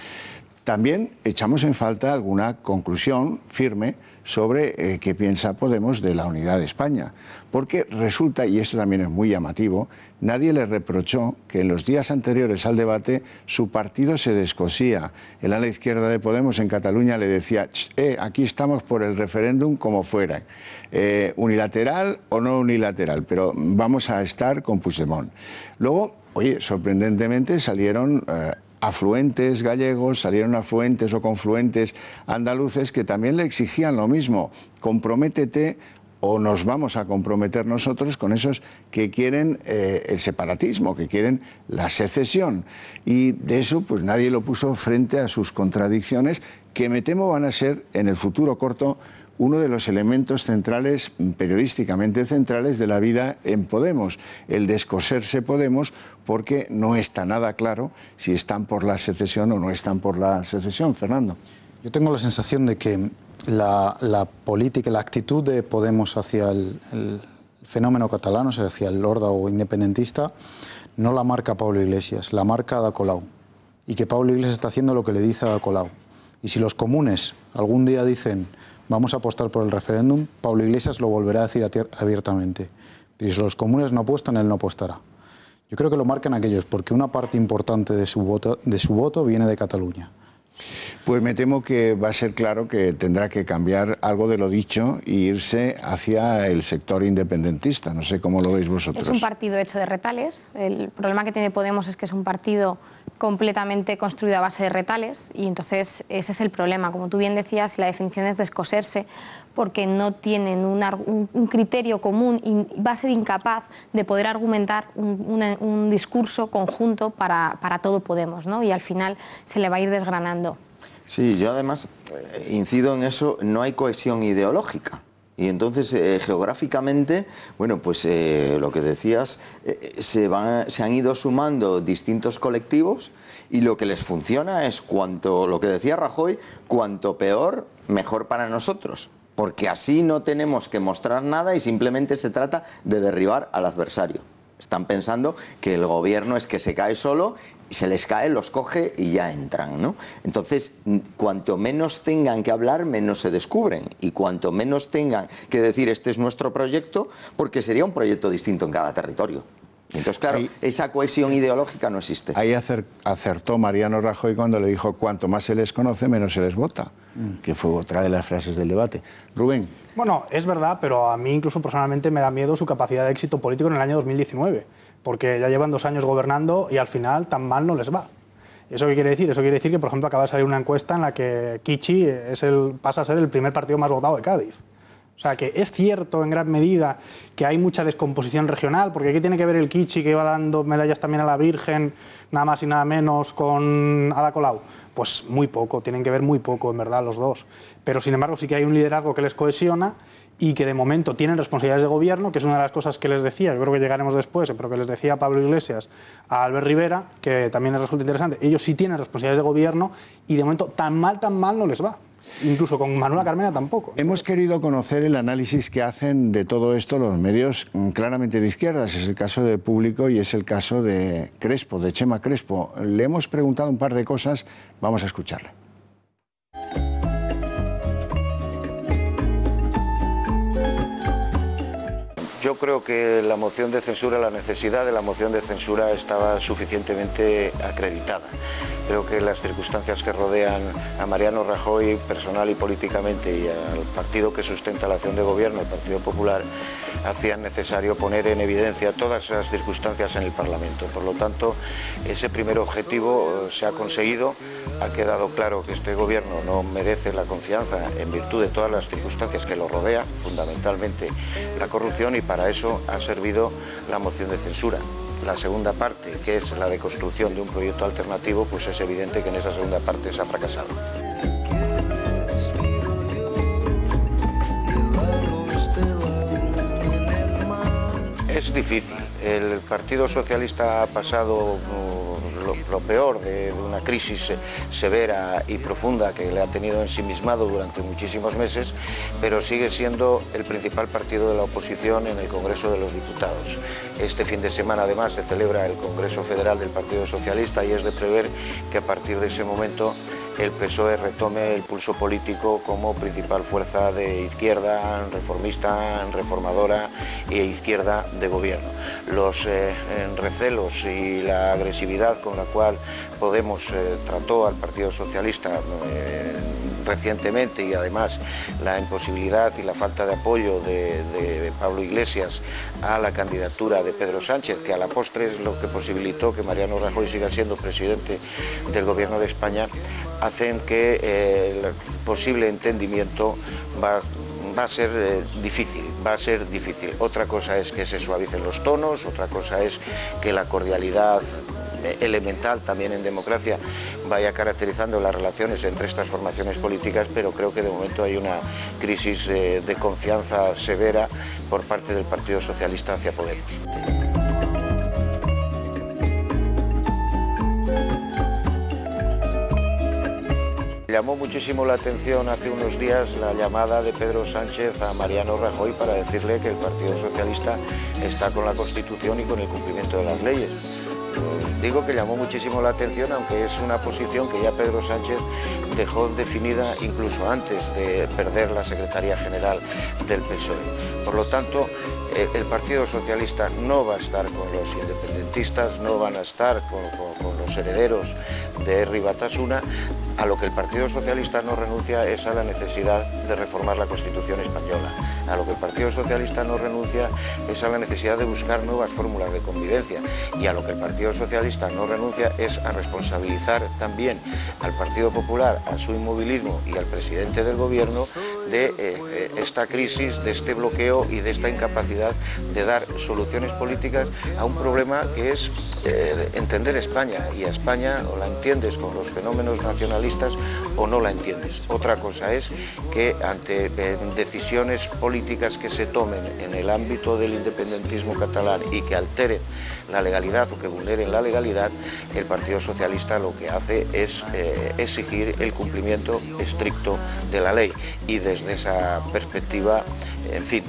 También echamos en falta alguna conclusión firme sobre qué piensa Podemos de la unidad de España. Porque resulta, y esto también es muy llamativo, nadie le reprochó que en los días anteriores al debate su partido se descosía. El ala izquierda de Podemos en Cataluña le decía, aquí estamos por el referéndum como fuera, unilateral o no unilateral, pero vamos a estar con Puigdemont. Luego, oye, sorprendentemente salieron... afluentes gallegos, salieron afluentes o confluentes andaluces que también le exigían lo mismo, comprométete o nos vamos a comprometer nosotros con esos que quieren el separatismo, que quieren la secesión. Y de eso pues nadie lo puso frente a sus contradicciones, que me temo van a ser en el futuro corto uno de los elementos centrales, periodísticamente centrales, de la vida en Podemos, el descoserse Podemos, porque no está nada claro si están por la secesión o no están por la secesión. Fernando. Yo tengo la sensación de que la política, la actitud de Podemos hacia el fenómeno catalán, o sea, hacia el órdago independentista, no la marca Pablo Iglesias, la marca Ada Colau. Y que Pablo Iglesias está haciendo lo que le dice a Ada Colau. Y si los comunes algún día dicen vamos a apostar por el referéndum, Pablo Iglesias lo volverá a decir abiertamente. Pero si los comunes no apuestan, él no apostará. Yo creo que lo marcan aquellos, porque una parte importante de su voto viene de Cataluña. Pues me temo que va a ser claro que tendrá que cambiar algo de lo dicho e irse hacia el sector independentista. No sé cómo lo veis vosotros. Es un partido hecho de retales. El problema que tiene Podemos es que es un partido completamente construido a base de retales y entonces ese es el problema. Como tú bien decías, la definición es descoserse porque no tienen un criterio común y va a ser incapaz de poder argumentar un discurso conjunto para todo Podemos, ¿no? Y al final se le va a ir desgranando. Sí, yo además incido en eso, no hay cohesión ideológica. Y entonces, geográficamente, bueno, pues lo que decías, se han ido sumando distintos colectivos y lo que les funciona es lo que decía Rajoy, cuanto peor, mejor para nosotros. Porque así no tenemos que mostrar nada y simplemente se trata de derribar al adversario. Están pensando que el gobierno es que se cae solo, y se les cae, los coge y ya entran, ¿no? Entonces, cuanto menos tengan que hablar, menos se descubren. Y cuanto menos tengan que decir este es nuestro proyecto, porque sería un proyecto distinto en cada territorio. Entonces, claro, esa cohesión ideológica no existe. Ahí acertó Mariano Rajoy cuando le dijo cuanto más se les conoce, menos se les vota, que fue otra de las frases del debate. Rubén. Bueno, es verdad, pero a mí incluso personalmente me da miedo su capacidad de éxito político en el año 2019, porque ya llevan 2 años gobernando y al final tan mal no les va. ¿Eso qué quiere decir? Eso quiere decir que, por ejemplo, acaba de salir una encuesta en la que Kichi pasa a ser el primer partido más votado de Cádiz. O sea, que es cierto en gran medida que hay mucha descomposición regional, porque aquí tiene que ver el Kichi que va dando medallas también a la Virgen, nada más y nada menos, con Ada Colau. Pues muy poco, tienen que ver muy poco, en verdad, los dos. Pero, sin embargo, sí que hay un liderazgo que les cohesiona y que, de momento, tienen responsabilidades de gobierno, que es una de las cosas que les decía, yo creo que llegaremos después, pero que les decía Pablo Iglesias a Albert Rivera, que también les resulta interesante. Ellos sí tienen responsabilidades de gobierno y, de momento, tan mal no les va. Incluso con Manuela Carmena tampoco. Hemos querido conocer el análisis que hacen de todo esto los medios claramente de izquierdas. Es el caso de Público y es el caso de Crespo, de Chema Crespo. Le hemos preguntado un par de cosas, vamos a escucharle. Yo creo que la moción de censura, la necesidad de la moción de censura estaba suficientemente acreditada. Creo que las circunstancias que rodean a Mariano Rajoy, personal y políticamente, y al partido que sustenta la acción de gobierno, el Partido Popular, hacían necesario poner en evidencia todas esas circunstancias en el Parlamento. Por lo tanto, ese primer objetivo se ha conseguido. Ha quedado claro que este gobierno no merece la confianza en virtud de todas las circunstancias que lo rodean, fundamentalmente la corrupción, y para eso ha servido la moción de censura. La segunda parte, que es la de construcción de un proyecto alternativo, pues es evidente que en esa segunda parte se ha fracasado. Es difícil. El Partido Socialista ha pasado lo peor de una crisis severa y profunda que le ha tenido ensimismado durante muchísimos meses, pero sigue siendo el principal partido de la oposición en el Congreso de los Diputados. Este fin de semana, además, se celebra el Congreso Federal del Partido Socialista y es de prever que a partir de ese momento el PSOE retome el pulso político como principal fuerza de izquierda, reformista, reformadora e izquierda de gobierno. Los recelos y la agresividad con la cual Podemos trató al Partido Socialista recientemente, y además la imposibilidad y la falta de apoyo de Pablo Iglesias a la candidatura de Pedro Sánchez, que a la postre es lo que posibilitó que Mariano Rajoy siga siendo presidente del Gobierno de España, hacen que el posible entendimiento va a ser difícil. Otra cosa es que se suavicen los tonos, otra cosa es que la cordialidad elemental también en democracia vaya caracterizando las relaciones entre estas formaciones políticas, pero creo que de momento hay una crisis de confianza severa por parte del Partido Socialista hacia Podemos. Llamó muchísimo la atención hace unos días la llamada de Pedro Sánchez a Mariano Rajoy para decirle que el Partido Socialista está con la Constitución y con el cumplimiento de las leyes. Digo que llamó muchísimo la atención, aunque es una posición que ya Pedro Sánchez dejó definida incluso antes de perder la Secretaría General del PSOE. Por lo tanto, el Partido Socialista no va a estar con los independentistas, no van a estar con los herederos de Herri Batasuna. A lo que el Partido Socialista no renuncia es a la necesidad de reformar la Constitución española. A lo que el Partido Socialista no renuncia es a la necesidad de buscar nuevas fórmulas de convivencia. Y a lo que el Partido Socialista no renuncia es a responsabilizar también al Partido Popular, a su inmovilismo y al presidente del Gobierno de esta crisis, de este bloqueo y de esta incapacidad de dar soluciones políticas a un problema que es entender España, y a España o la entiendes con los fenómenos nacionalistas o no la entiendes. Otra cosa es que ante decisiones políticas que se tomen en el ámbito del independentismo catalán y que alteren la legalidad o que vulneren la legalidad, el Partido Socialista lo que hace es exigir el cumplimiento estricto de la ley, y desde esa perspectiva, en fin,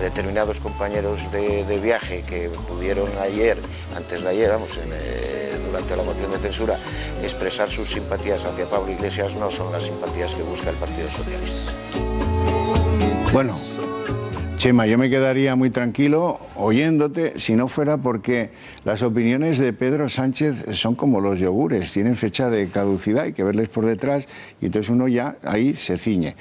determinados compañeros de viaje que pudieron ayer, antes de ayer, vamos, durante la moción de censura, expresar sus simpatías hacia Pablo Iglesias, no son las simpatías que busca el Partido Socialista. Bueno, Chema, yo me quedaría muy tranquilo oyéndote si no fuera porque las opiniones de Pedro Sánchez son como los yogures, tienen fecha de caducidad, hay que verles por detrás y entonces uno ya ahí se ciñe.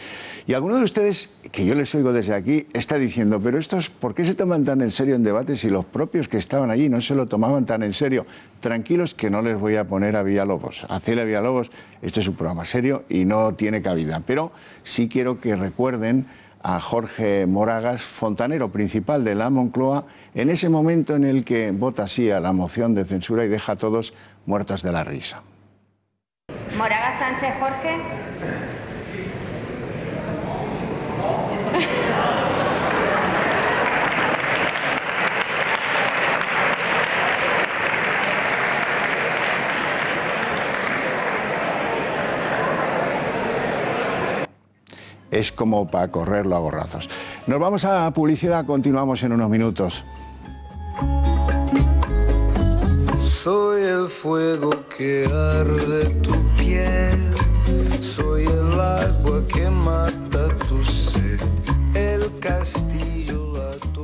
Y alguno de ustedes, que yo les oigo desde aquí, está diciendo, pero estos, ¿por qué se toman tan en serio en debate si los propios que estaban allí no se lo tomaban tan en serio? Tranquilos que no les voy a poner a Villalobos. A Celia Villalobos, este es un programa serio y no tiene cabida, pero sí quiero que recuerden a Jorge Moragas, fontanero principal de la Moncloa, en ese momento en el que vota sí a la moción de censura y deja a todos muertos de la risa. Moragas Sánchez Jorge. Es como para correrlo a gorrazos. Nos vamos a publicidad, continuamos en unos minutos. Soy el fuego que arde tu piel, soy el agua que mata tu sed, el castillo, la torre.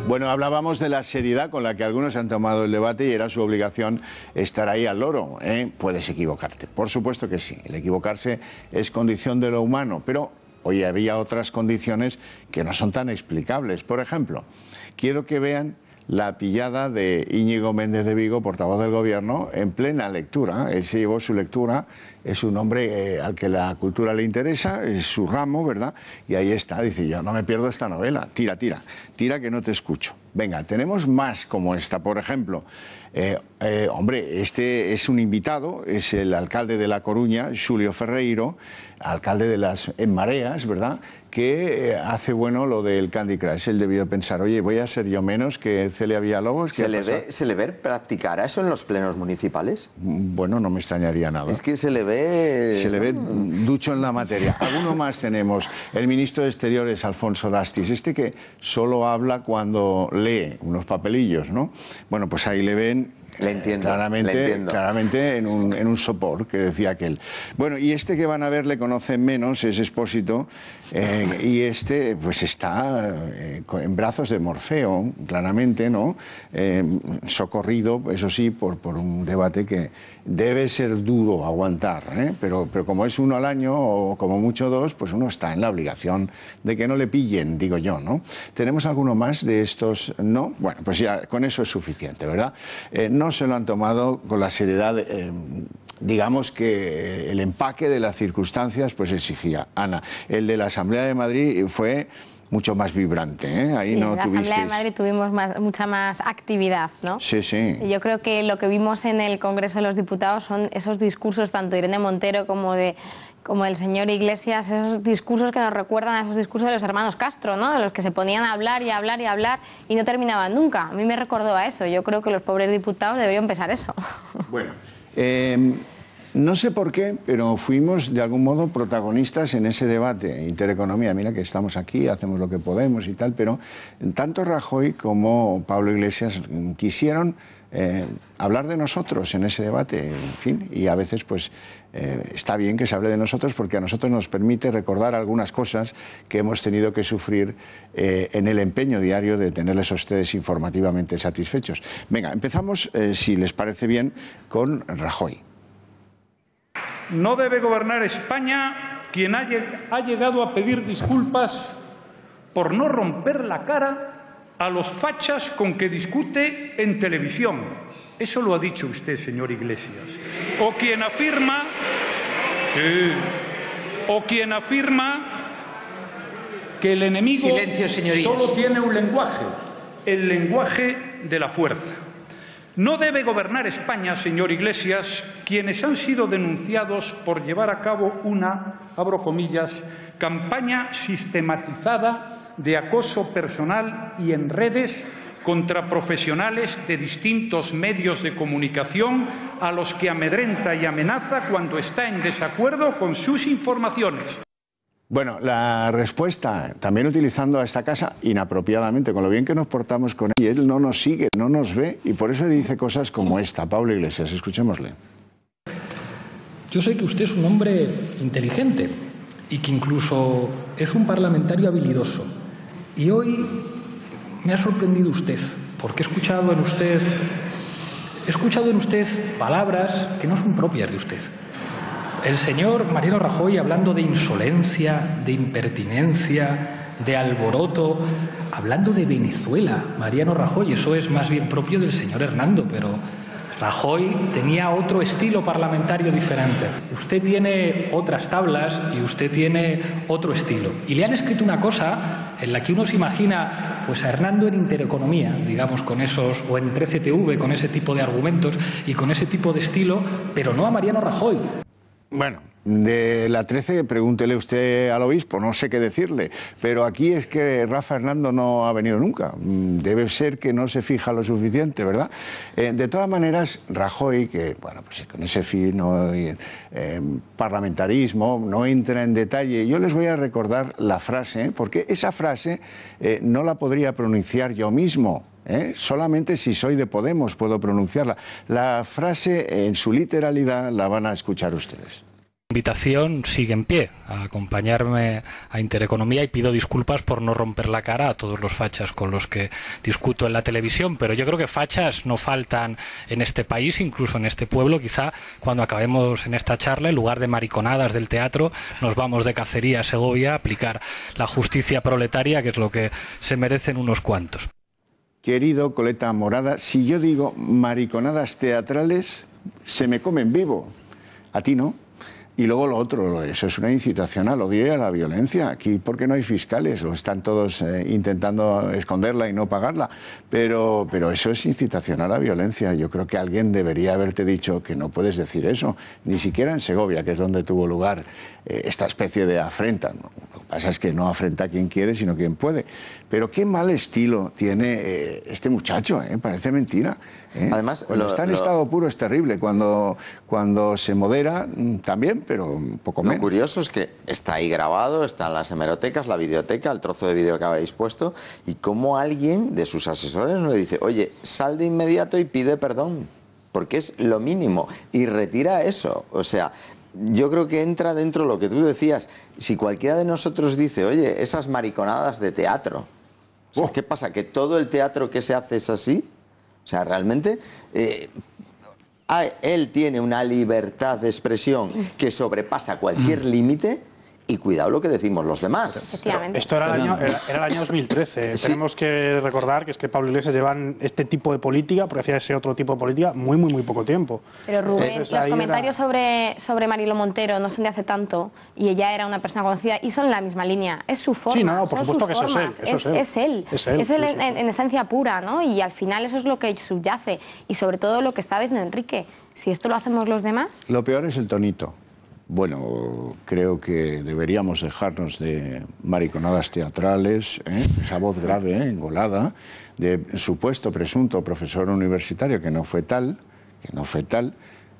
Bueno, hablábamos de la seriedad con la que algunos han tomado el debate y era su obligación estar ahí al loro, ¿eh? Puedes equivocarte, por supuesto que sí, el equivocarse es condición de lo humano, pero hoy había otras condiciones que no son tan explicables. Por ejemplo, quiero que vean la pillada de Íñigo Méndez de Vigo, portavoz del Gobierno, en plena lectura. Él se llevó su lectura, es un hombre al que la cultura le interesa, es su ramo, ¿verdad? Y ahí está, dice, yo no me pierdo esta novela, tira que no te escucho. Venga, tenemos más como esta, por ejemplo. Hombre, este es un invitado, es el alcalde de La Coruña, Xulio Ferreiro, alcalde de las En Mareas, ¿verdad?, que hace bueno lo del Candy Crush. Él debió pensar, oye, voy a ser yo menos que Celia Villalobos. ¿Se le ve practicar eso en los plenos municipales? Bueno, no me extrañaría nada. Es que se le ve... Se le ve ducho en la materia. Alguno más tenemos. El ministro de Exteriores, Alfonso Dastis, este que solo habla cuando lee unos papelillos, ¿no? Bueno, pues ahí le ven... Le entiendo, claramente en un sopor, que decía aquel. Bueno, y este que van a ver le conocen menos, es Expósito, y este pues está en brazos de Morfeo, claramente, ¿no? Socorrido, eso sí, por un debate que debe ser duro aguantar, ¿eh? Pero como es uno al año, o como mucho dos, pues uno está en la obligación de que no le pillen, digo yo, ¿no? ¿Tenemos alguno más de estos? ¿No? Bueno, pues ya con eso es suficiente, ¿verdad? No se lo han tomado con la seriedad, digamos que el empaque de las circunstancias pues exigía. Ana, el de la Asamblea de Madrid fue mucho más vibrante, ¿eh? Ahí sí, no en la Asamblea de Madrid tuvimos mucha más actividad, ¿no? Sí, sí. Yo creo que lo que vimos en el Congreso de los Diputados son esos discursos, tanto Irene Montero como el señor Iglesias, esos discursos que nos recuerdan a esos discursos de los hermanos Castro, ¿no? De los que se ponían a hablar y a hablar y a hablar y no terminaban nunca. A mí me recordó a eso. Yo creo que los pobres diputados deberían pensar eso. Bueno, no sé por qué, pero fuimos de algún modo protagonistas en ese debate. Intereconomía, mira que estamos aquí, hacemos lo que podemos y tal, pero tanto Rajoy como Pablo Iglesias quisieron hablar de nosotros en ese debate, en fin, y a veces pues está bien que se hable de nosotros porque a nosotros nos permite recordar algunas cosas que hemos tenido que sufrir en el empeño diario de tenerles a ustedes informativamente satisfechos. Venga, empezamos, si les parece bien, con Rajoy. No debe gobernar España quien ha llegado a pedir disculpas por no romper la cara a los fachas con que discute en televisión. Eso lo ha dicho usted, señor Iglesias. O quien afirma que el enemigo solo tiene un lenguaje, el lenguaje de la fuerza. No debe gobernar España, señor Iglesias, quienes han sido denunciados por llevar a cabo una, abro comillas, campaña sistematizada de acoso personal y en redes contra profesionales de distintos medios de comunicación a los que amedrenta y amenaza cuando está en desacuerdo con sus informaciones. Bueno, la respuesta, también utilizando a esta casa inapropiadamente, con lo bien que nos portamos con él, y él no nos sigue, no nos ve, y por eso dice cosas como esta. Pablo Iglesias, escuchémosle. Yo sé que usted es un hombre inteligente y que incluso es un parlamentario habilidoso. Y hoy me ha sorprendido usted, porque he escuchado en usted palabras que no son propias de usted. El señor Mariano Rajoy hablando de insolencia, de impertinencia, de alboroto, hablando de Venezuela. Mariano Rajoy, eso es más bien propio del señor Hernando, pero Rajoy tenía otro estilo parlamentario diferente. Usted tiene otras tablas y usted tiene otro estilo. Y le han escrito una cosa en la que uno se imagina pues a Hernando en Intereconomía, digamos, con esos, o en 13TV, con ese tipo de argumentos y con ese tipo de estilo, pero no a Mariano Rajoy. Bueno, de la 13 pregúntele usted al obispo, no sé qué decirle, pero aquí es que Rafa Hernando no ha venido nunca. Debe ser que no se fija lo suficiente, ¿verdad? De todas maneras, Rajoy, que bueno, pues con ese fino parlamentarismo no entra en detalle, yo les voy a recordar la frase, porque esa frase no la podría pronunciar yo mismo. Solamente si soy de Podemos puedo pronunciarla. La frase en su literalidad la van a escuchar ustedes. La invitación sigue en pie a acompañarme a Intereconomía y pido disculpas por no romper la cara a todos los fachas con los que discuto en la televisión, pero yo creo que fachas no faltan en este país, incluso en este pueblo. Quizá cuando acabemos en esta charla, en lugar de mariconadas del teatro, nos vamos de cacería a Segovia a aplicar la justicia proletaria, que es lo que se merecen unos cuantos. Querido Coleta Morada, si yo digo mariconadas teatrales, se me comen vivo. A ti no. Y luego lo otro, eso es una incitación al odio y a la violencia. Aquí porque no hay fiscales, o están todos intentando esconderla y no pagarla. Pero eso es incitación a la violencia. Yo creo que alguien debería haberte dicho que no puedes decir eso. Ni siquiera en Segovia, que es donde tuvo lugar esta especie de afrenta. Lo que pasa es que no afrenta a quien quiere, sino a quien puede. Pero qué mal estilo tiene este muchacho, parece mentira. Además, cuando está en estado puro es terrible, cuando se modera también, pero un poco menos. Lo curioso es que está ahí grabado, están las hemerotecas, la videoteca, el trozo de vídeo que habéis puesto, y cómo alguien de sus asesores no le dice, oye, sal de inmediato y pide perdón, porque es lo mínimo, y retira eso. O sea, yo creo que entra dentro de lo que tú decías. Si cualquiera de nosotros dice, oye, esas mariconadas de teatro, o sea, ¿qué pasa? ¿Que todo el teatro que se hace es así? O sea, realmente él tiene una libertad de expresión que sobrepasa cualquier límite. Y cuidado lo que decimos los demás. Esto era el año 2013. Sí. Tenemos que recordar que es que Pablo Iglesias llevan este tipo de política, porque hacía ese otro tipo de política, muy poco tiempo. Pero Rubén, los comentarios sobre Mariló Montero no son de hace tanto, y ella era una persona conocida, y son la misma línea. Es su forma. Sí, no, por supuesto que es él. Es él en esencia pura, ¿no? Y al final eso es lo que subyace. Y sobre todo lo que está diciendo Enrique. Si esto lo hacemos los demás... Lo peor es el tonito. Bueno, creo que deberíamos dejarnos de mariconadas teatrales, esa voz grave, engolada, de supuesto, presunto profesor universitario que no fue tal,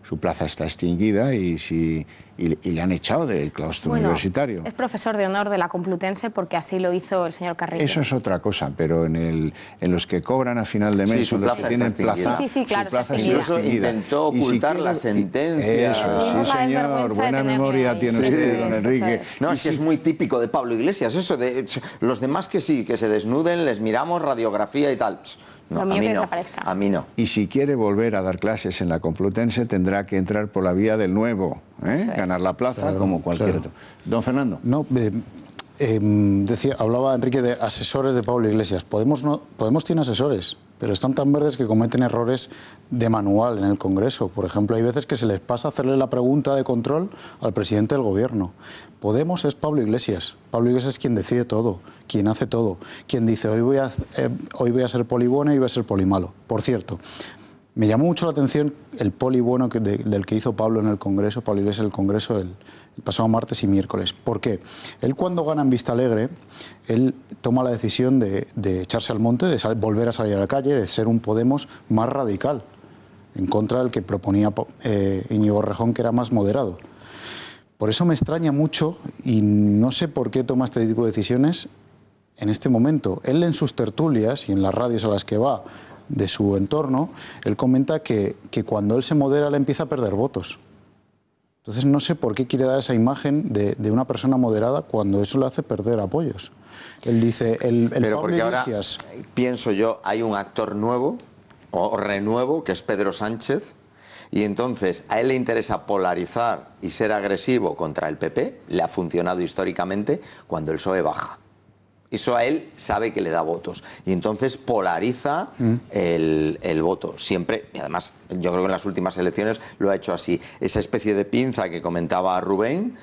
su plaza está extinguida y le han echado del claustro universitario. Es profesor de honor de la Complutense porque así lo hizo el señor Carrillo. Eso es otra cosa, pero en los que cobran a final de mes, son los que tienen plaza, claro, su plaza incluso intentó ocultar la sentencia. Eso, sí señor, buena memoria tiene usted, don Enrique. No, es que es muy típico de Pablo Iglesias, eso de los demás que sí, que se desnuden, les miramos radiografía y tal. Lo mío que desaparezca. A mí no. Y si quiere volver a dar clases en la Complutense, tendrá que entrar por la vía del nuevo, ganar la plaza como cualquier otro. Don Fernando. No, hablaba Enrique de asesores de Pablo Iglesias. Podemos tiene asesores, pero están tan verdes que cometen errores de manual en el Congreso. Por ejemplo, hay veces que se les pasa hacerle la pregunta de control al presidente del Gobierno. Podemos es Pablo Iglesias. Pablo Iglesias es quien decide todo, quien hace todo, quien dice hoy voy a ser poli bueno y voy a ser poli malo. Por cierto, me llamó mucho la atención el poli bueno del que hizo Pablo en el Congreso, Pablo Iglesias en el Congreso el pasado martes y miércoles. ¿Por qué? Él cuando gana en Vistalegre, él toma la decisión de echarse al monte, de volver a salir a la calle, de ser un Podemos más radical, en contra del que proponía Íñigo Errejón, que era más moderado. Por eso me extraña mucho y no sé por qué toma este tipo de decisiones en este momento. Él en sus tertulias y en las radios a las que va de su entorno, él comenta que cuando él se modera le empieza a perder votos. Entonces no sé por qué quiere dar esa imagen de una persona moderada cuando eso le hace perder apoyos. Él dice, pero porque Iglesias... ahora, pienso yo, hay un actor nuevo o renuevo que es Pedro Sánchez, y entonces a él le interesa polarizar y ser agresivo contra el PP, le ha funcionado históricamente cuando el PSOE baja. Eso a él sabe que le da votos y entonces polariza el voto siempre, y además yo creo que en las últimas elecciones lo ha hecho así. Esa especie de pinza que comentaba Rubén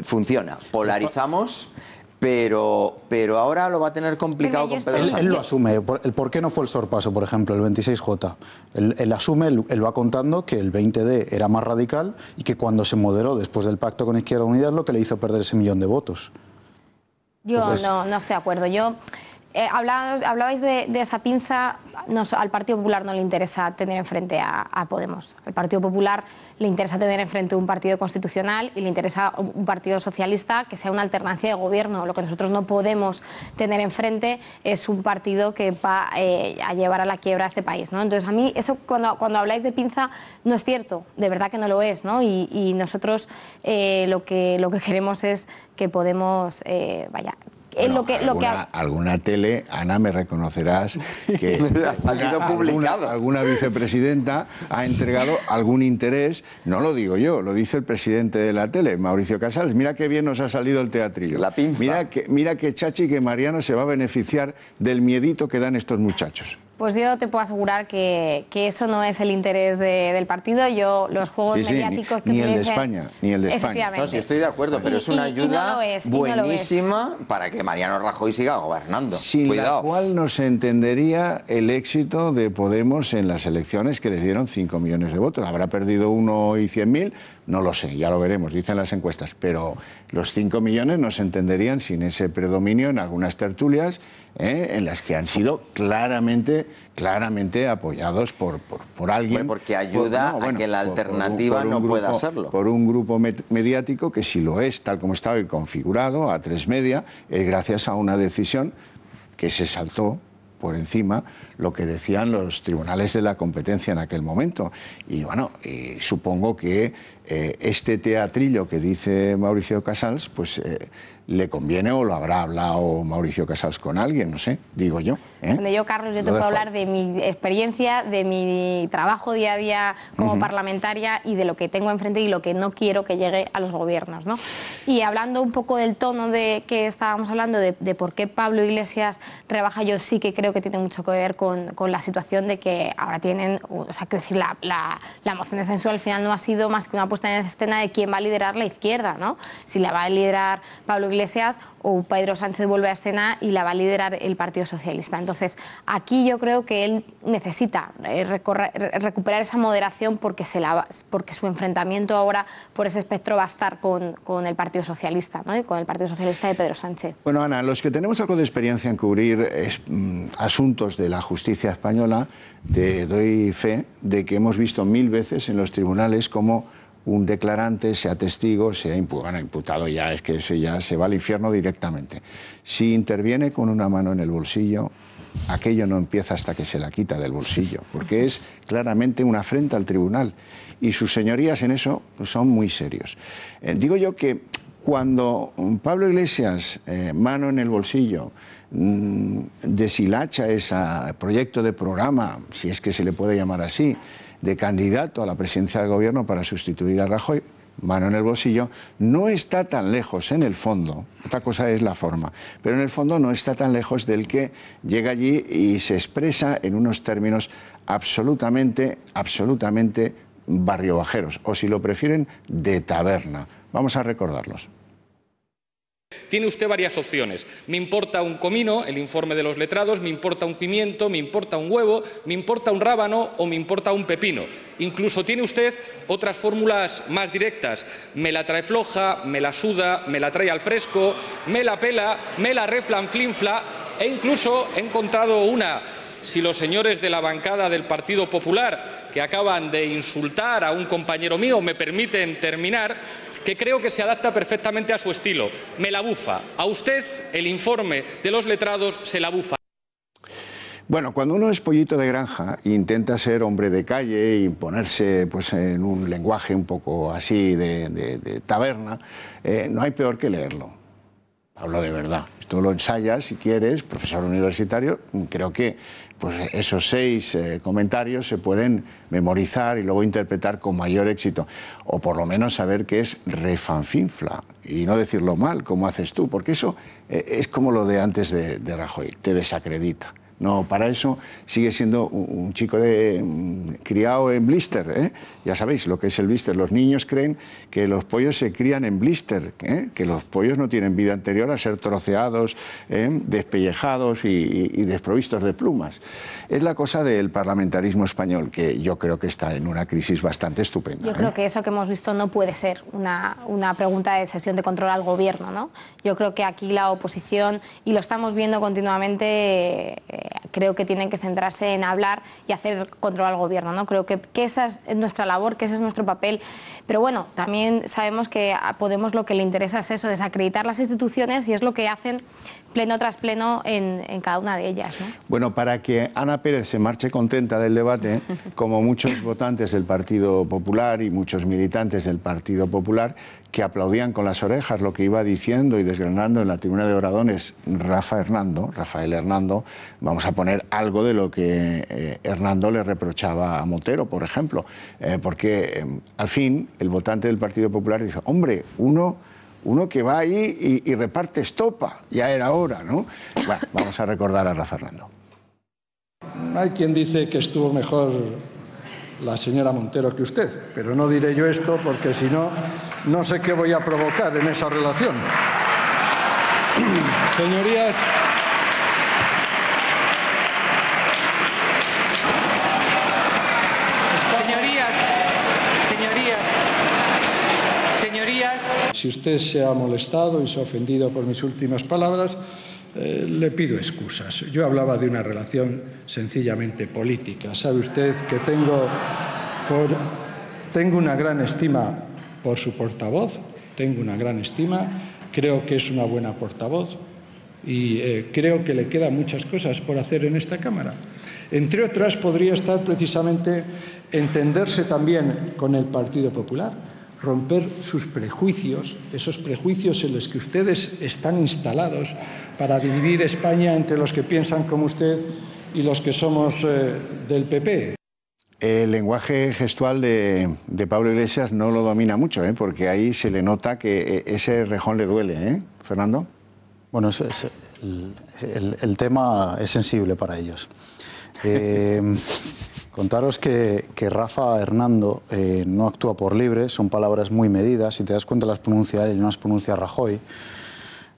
funciona, polarizamos, pero ahora lo va a tener complicado con Pedro Sánchez. Él lo asume. El por qué no fue el sorpaso, por ejemplo, el 26J. Él asume, él va contando que el 20D era más radical y que cuando se moderó después del pacto con Izquierda Unida es lo que le hizo perder ese 1.000.000 de votos. Yo no estoy de acuerdo. Hablabais de esa pinza. Al Partido Popular no le interesa tener enfrente a Podemos. Al Partido Popular le interesa tener enfrente un partido constitucional y le interesa un partido socialista que sea una alternancia de gobierno. Lo que nosotros no podemos tener enfrente es un partido que va a llevar a la quiebra a este país, ¿no? Entonces, a mí eso cuando habláis de pinza no es cierto, de verdad que no lo es, ¿no? Y nosotros lo que queremos es que Podemos Bueno, alguna tele, Ana, me reconocerás que ha salido publicado. Alguna vicepresidenta ha entregado algún interés, no lo digo yo, lo dice el presidente de la tele, Mauricio Casals. Mira qué bien nos ha salido el teatrillo. La pinza. Mira que Chachi, que Mariano se va a beneficiar del miedito que dan estos muchachos. Pues yo te puedo asegurar que eso no es el interés del partido. Los juegos mediáticos que ni el de España, ni el de España. No, sí, estoy de acuerdo, pero es una ayuda buenísima para que Mariano Rajoy siga gobernando. Sin la cual no se entendería el éxito de Podemos en las elecciones que les dieron 5 millones de votos. Habrá perdido 1 y 100.000, no lo sé, ya lo veremos, dicen las encuestas. Pero los 5 millones no se entenderían sin ese predominio en algunas tertulias en las que han sido claramente apoyados por alguien. Porque ayuda a que la alternativa no pueda serlo. Por un grupo mediático que si lo es, tal como está hoy configurado, A3 Media, es gracias a una decisión que se saltó por encima lo que decían los tribunales de la competencia en aquel momento. Y bueno, supongo que este teatrillo que dice Mauricio Casals, pues le conviene o lo habrá hablado Mauricio Casals con alguien, no sé, digo yo. Cuando yo, Carlos, yo te puedo hablar de mi experiencia, de mi trabajo día a día como parlamentaria y de lo que tengo enfrente y lo que no quiero que llegue a los gobiernos, ¿no? Y hablando un poco del tono de que estábamos hablando, de por qué Pablo Iglesias rebaja, yo sí que creo que tiene mucho que ver con la situación de que ahora tienen, o sea, quiero decir, la moción de censura al final no ha sido más que una puesta en escena de quién va a liderar la izquierda, ¿no? Si la va a liderar Pablo Iglesias o Pedro Sánchez vuelve a escena y la va a liderar el Partido Socialista. Entonces, aquí yo creo que él necesita recuperar esa moderación porque su enfrentamiento ahora por ese espectro va a estar con el Partido Socialista, ¿no? Y con el Partido Socialista de Pedro Sánchez. Bueno, Ana, los que tenemos algo de experiencia en cubrir asuntos de la justicia española, te doy fe de que hemos visto 1000 veces en los tribunales cómo un declarante, sea testigo, sea imputado, ya es que ese ya se va al infierno directamente. Si interviene con una mano en el bolsillo, aquello no empieza hasta que se la quita del bolsillo, porque es claramente una afrenta al tribunal. Y sus señorías en eso son muy serios. Digo yo que Cuando Pablo Iglesias, mano en el bolsillo, deshilacha ese proyecto de programa, si es que se le puede llamar así, de candidato a la presidencia del gobierno para sustituir a Rajoy, mano en el bolsillo, no está tan lejos en el fondo, otra cosa es la forma, pero en el fondo no está tan lejos del que llega allí y se expresa en unos términos absolutamente barriobajeros, o si lo prefieren, de taberna. Vamos a recordarlos. Tiene usted varias opciones. Me importa un comino, el informe de los letrados, me importa un pimiento, me importa un huevo, me importa un rábano o me importa un pepino. Incluso tiene usted otras fórmulas más directas. Me la trae floja, me la suda, me la trae al fresco, me la pela, me la reflanflinfla e incluso he encontrado una. Si los señores de la bancada del Partido Popular, que acaban de insultar a un compañero mío, me permiten terminar, que creo que se adapta perfectamente a su estilo. Me la bufa. A usted el informe de los letrados se la bufa. Bueno, cuando uno es pollito de granja e intenta ser hombre de calle y ponerse pues, en un lenguaje un poco así de taberna, no hay peor que leerlo. Hablo de verdad. Tú lo ensayas si quieres, profesor universitario, creo que pues, esos 6 comentarios se pueden memorizar y luego interpretar con mayor éxito. O por lo menos saber qué es refanfinfla y no decirlo mal, como haces tú, porque eso es como lo de antes de Rajoy, te desacredita. No, para eso sigue siendo un chico criado en blister, ¿eh? Ya sabéis lo que es el blister. Los niños creen que los pollos se crían en blister, ¿eh? Que los pollos no tienen vida anterior a ser troceados, despellejados y desprovistos de plumas. Es la cosa del parlamentarismo español, que yo creo que está en una crisis bastante estupenda. Yo creo que eso que hemos visto no puede ser una pregunta de sesión de control al gobierno, ¿no? Yo creo que aquí la oposición, y lo estamos viendo continuamente, creo que tienen que centrarse en hablar y hacer control al gobierno, ¿no? Creo que esa es nuestra labor, que ese es nuestro papel. Pero bueno, también sabemos que a Podemos lo que le interesa es eso, desacreditar las instituciones, y es lo que hacen pleno tras pleno en cada una de ellas, ¿no? Bueno, para que Ana Pérez se marche contenta del debate, como muchos votantes del Partido Popular y muchos militantes del Partido Popular, que aplaudían con las orejas lo que iba diciendo y desgranando en la tribuna de Oradones Rafael Hernando, vamos a poner algo de lo que Hernando le reprochaba a Montero, por ejemplo, porque al fin el votante del Partido Popular dice, hombre, uno que va ahí y reparte estopa, ya era hora, ¿no? Bueno, vamos a recordar a Rafa Hernando. Hay quien dice que estuvo mejor la señora Montero que usted, pero no diré yo esto porque si no, no sé qué voy a provocar en esa relación. Señorías, si usted se ha molestado y se ha ofendido por mis últimas palabras, le pido excusas. Yo hablaba de una relación sencillamente política. Sabe usted que tengo una gran estima por su portavoz, creo que es una buena portavoz y creo que le quedan muchas cosas por hacer en esta Cámara. Entre otras, podría estar precisamente entenderse también con el Partido Popular, romper sus prejuicios, esos prejuicios en los que ustedes están instalados para dividir España entre los que piensan como usted y los que somos del PP. El lenguaje gestual de Pablo Iglesias no lo domina mucho, porque ahí se le nota que ese rejón le duele, ¿eh, Fernando? Bueno, el tema es sensible para ellos. Contaros que Rafa Hernando no actúa por libre, son palabras muy medidas, si te das cuenta las pronuncia él y no las pronuncia Rajoy.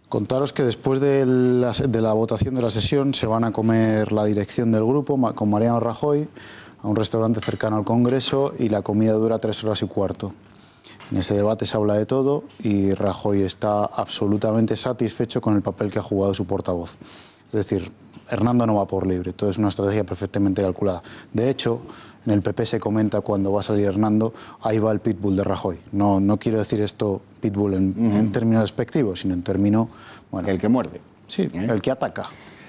Contaros que después de la votación de la sesión se van a comer la dirección del grupo con Mariano Rajoy a un restaurante cercano al Congreso y la comida dura 3 horas y cuarto. En este debate se habla de todo y Rajoy está absolutamente satisfecho con el papel que ha jugado su portavoz. Es decir, Hernando no va por libre, todo es una estrategia perfectamente calculada. De hecho, en el PP se comenta cuando va a salir Hernando, ahí va el pitbull de Rajoy. No quiero decir esto pitbull en términos despectivos, sino en términos... Bueno, el que muerde. Sí, el que ataca.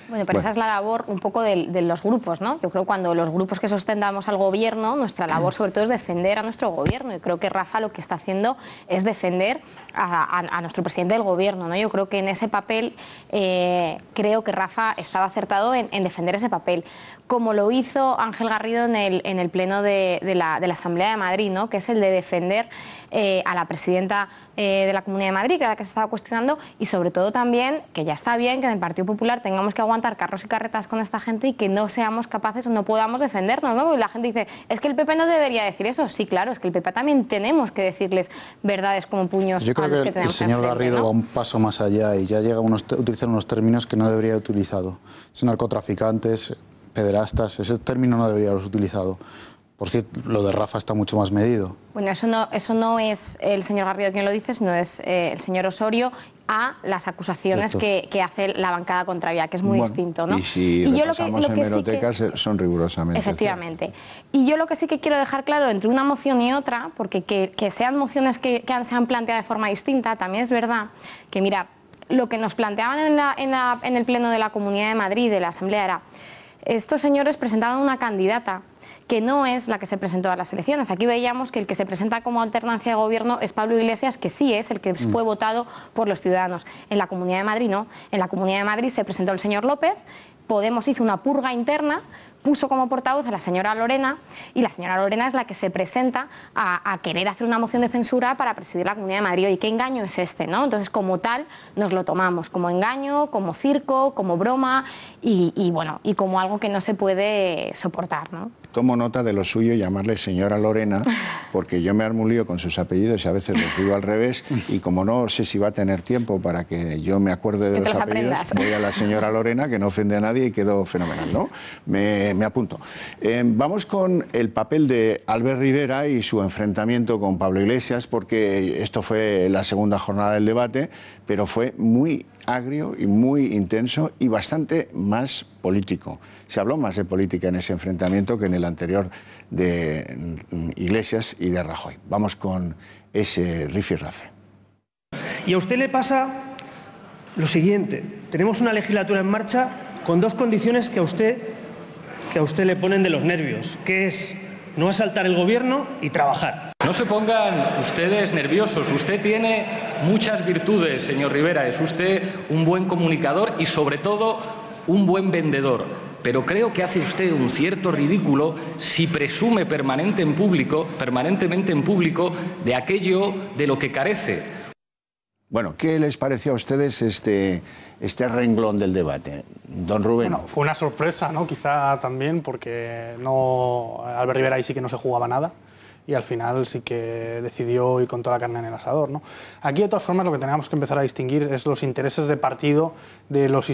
Bueno, pero esa es la labor un poco de los grupos, ¿no? Yo creo que cuando los grupos que sustentamos al gobierno, nuestra labor sobre todo es defender a nuestro gobierno, y creo que Rafa lo que está haciendo es defender a nuestro presidente del gobierno, ¿no? Yo creo que en ese papel, creo que Rafa estaba acertado en defender ese papel, como lo hizo Ángel Garrido en el pleno de la Asamblea de Madrid, ¿no? Que es el de defender a la presidenta de la Comunidad de Madrid, que era la que se estaba cuestionando, y sobre todo también que ya está bien que en el Partido Popular tengamos que aguantar carros y carretas con esta gente y que no seamos capaces o no podamos defendernos, ¿no? Porque la gente dice, es que el PP no debería decir eso. Sí, claro, es que el PP también tenemos que decirles verdades como puños. Yo creo a los que que tenemos el señor enfrente, Garrido ¿no? va un paso más allá y ya llega a utilizar unos términos que no debería haber utilizado. Es narcotraficantes, pederastas, ese término no debería haberlos utilizado. Por cierto, lo de Rafa está mucho más medido. Bueno, eso no es el señor Garrido quien lo dice, sino es el señor Osorio a las acusaciones que hace la bancada contraria, que es muy distinto, ¿no? Y si repasamos hemerotecas, son rigurosamente. Efectivamente. Y yo lo que sí que quiero dejar claro entre una moción y otra, porque que sean mociones que se han planteado de forma distinta, también es verdad que, mira, lo que nos planteaban en el Pleno de la Comunidad de Madrid, de la Asamblea, era estos señores presentaban una candidata que no es la que se presentó a las elecciones. Aquí veíamos que el que se presenta como alternancia de gobierno es Pablo Iglesias, que sí es el que fue votado por los ciudadanos. En la Comunidad de Madrid no. En la Comunidad de Madrid se presentó el señor López, Podemos hizo una purga interna, puso como portavoz a la señora Lorena, y la señora Lorena es la que se presenta a querer hacer una moción de censura para presidir la Comunidad de Madrid. ¿Y qué engaño es este, no? Entonces, como tal, nos lo tomamos como engaño, como circo, como broma y bueno, y como algo que no se puede soportar, ¿no? Tomo nota de lo suyo llamarle señora Lorena, porque yo me armo un lío con sus apellidos y a veces los digo al revés, y como no sé si va a tener tiempo para que yo me acuerde de los apellidos, voy a la señora Lorena, que no ofende a nadie y quedó fenomenal, ¿no? Me apunto. Vamos con el papel de Albert Rivera y su enfrentamiento con Pablo Iglesias, porque esto fue la segunda jornada del debate, pero fue muy agrio y muy intenso y bastante más político. Se habló más de política en ese enfrentamiento que en el anterior de Iglesias y de Rajoy. Vamos con ese rifirrafe. Y a usted le pasa lo siguiente. Tenemos una legislatura en marcha con dos condiciones que a usted le ponen de los nervios, que es no asaltar el gobierno y trabajar. No se pongan ustedes nerviosos. Usted tiene muchas virtudes, señor Rivera. Es usted un buen comunicador y, sobre todo, un buen vendedor. Pero creo que hace usted un cierto ridículo si presume permanentemente en público de aquello de lo que carece. Bueno, ¿qué les pareció a ustedes este renglón del debate? Don Rubén. Bueno, fue una sorpresa, ¿no? Quizá también, porque Albert Rivera ahí sí que no se jugaba nada. Y al final sí que decidió ir con toda la carne en el asador, ¿no? Aquí, de todas formas, lo que tenemos que empezar a distinguir es los intereses de partido de los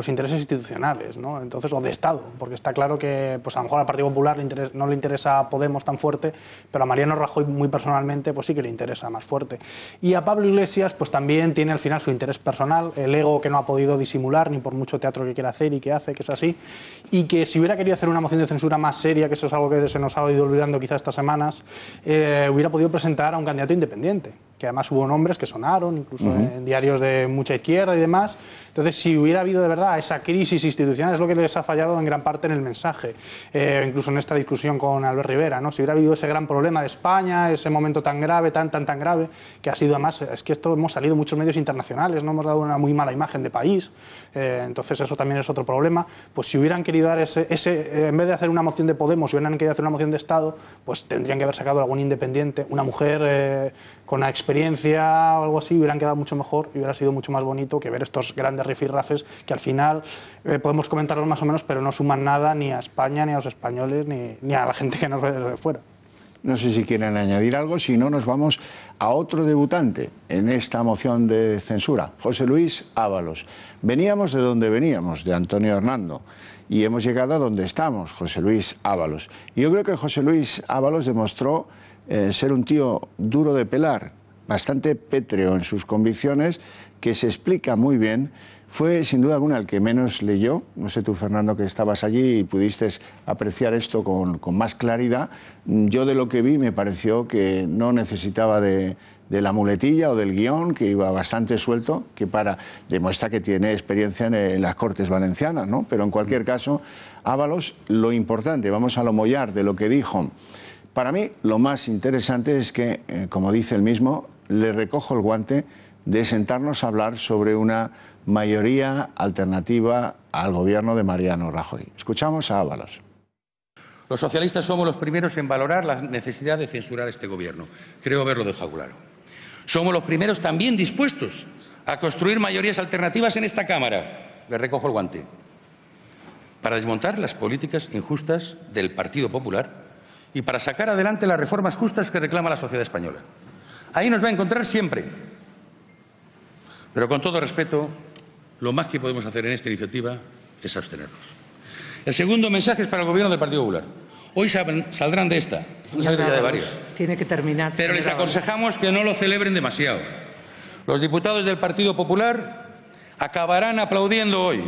intereses institucionales, ¿no? Entonces, o de Estado, porque está claro que pues, a lo mejor al Partido Popular no le interesa a Podemos tan fuerte, pero a Mariano Rajoy muy personalmente pues sí que le interesa más fuerte. Y a Pablo Iglesias pues también tiene al final su interés personal, el ego que no ha podido disimular ni por mucho teatro que quiera hacer y que hace, que es así, y que si hubiera querido hacer una moción de censura más seria, que eso es algo que se nos ha ido olvidando quizás estas semanas, hubiera podido presentar a un candidato independiente, que además hubo nombres que sonaron, incluso en diarios de mucha izquierda y demás. Entonces, si hubiera habido de verdad esa crisis institucional, es lo que les ha fallado en gran parte en el mensaje, incluso en esta discusión con Albert Rivera, ¿no? Si hubiera habido ese gran problema de España, ese momento tan grave, tan grave, que ha sido además, es que esto hemos salido en muchos medios internacionales, no hemos dado una muy mala imagen de país, entonces eso también es otro problema. Pues si hubieran querido dar en vez de hacer una moción de Podemos, si hubieran querido hacer una moción de Estado, pues tendrían que haber sacado algún independiente, una mujer con una experiencia o algo así, hubieran quedado mucho mejor y hubiera sido mucho más bonito que ver estos grandes rifirrafes que al final podemos comentarlos más o menos, pero no suman nada ni a España, ni a los españoles, ni a la gente que nos ve desde fuera. No sé si quieren añadir algo, si no nos vamos a otro debutante en esta moción de censura, José Luis Ábalos. Veníamos de donde veníamos, de Antonio Hernando, y hemos llegado a donde estamos, José Luis Ábalos. Y yo creo que José Luis Ábalos demostró ser un tío duro de pelar, bastante pétreo en sus convicciones, que se explica muy bien. Fue sin duda alguna el que menos leyó. No sé tú, Fernando, que estabas allí y pudiste apreciar esto con más claridad. Yo de lo que vi me pareció que no necesitaba de de la muletilla o del guión, que iba bastante suelto, que demuestra que tiene experiencia en las Cortes Valencianas, ¿no? Pero en cualquier caso, Ábalos, lo importante, vamos a lo mollar de lo que dijo. Para mí, lo más interesante es que, como dice él mismo, le recojo el guante de sentarnos a hablar sobre una mayoría alternativa al gobierno de Mariano Rajoy. Escuchamos a Ábalos. Los socialistas somos los primeros en valorar la necesidad de censurar este gobierno. Creo haberlo dejado claro. Somos los primeros también dispuestos a construir mayorías alternativas en esta Cámara. Le recojo el guante. Para desmontar las políticas injustas del Partido Popular y para sacar adelante las reformas justas que reclama la sociedad española. Ahí nos va a encontrar siempre. Pero con todo respeto, lo más que podemos hacer en esta iniciativa es abstenernos. El segundo mensaje es para el Gobierno del Partido Popular. Hoy saldrán de esta, han salido ya de varios. Tiene que terminar. Pero les aconsejamos que no lo celebren demasiado. Los diputados del Partido Popular acabarán aplaudiendo hoy,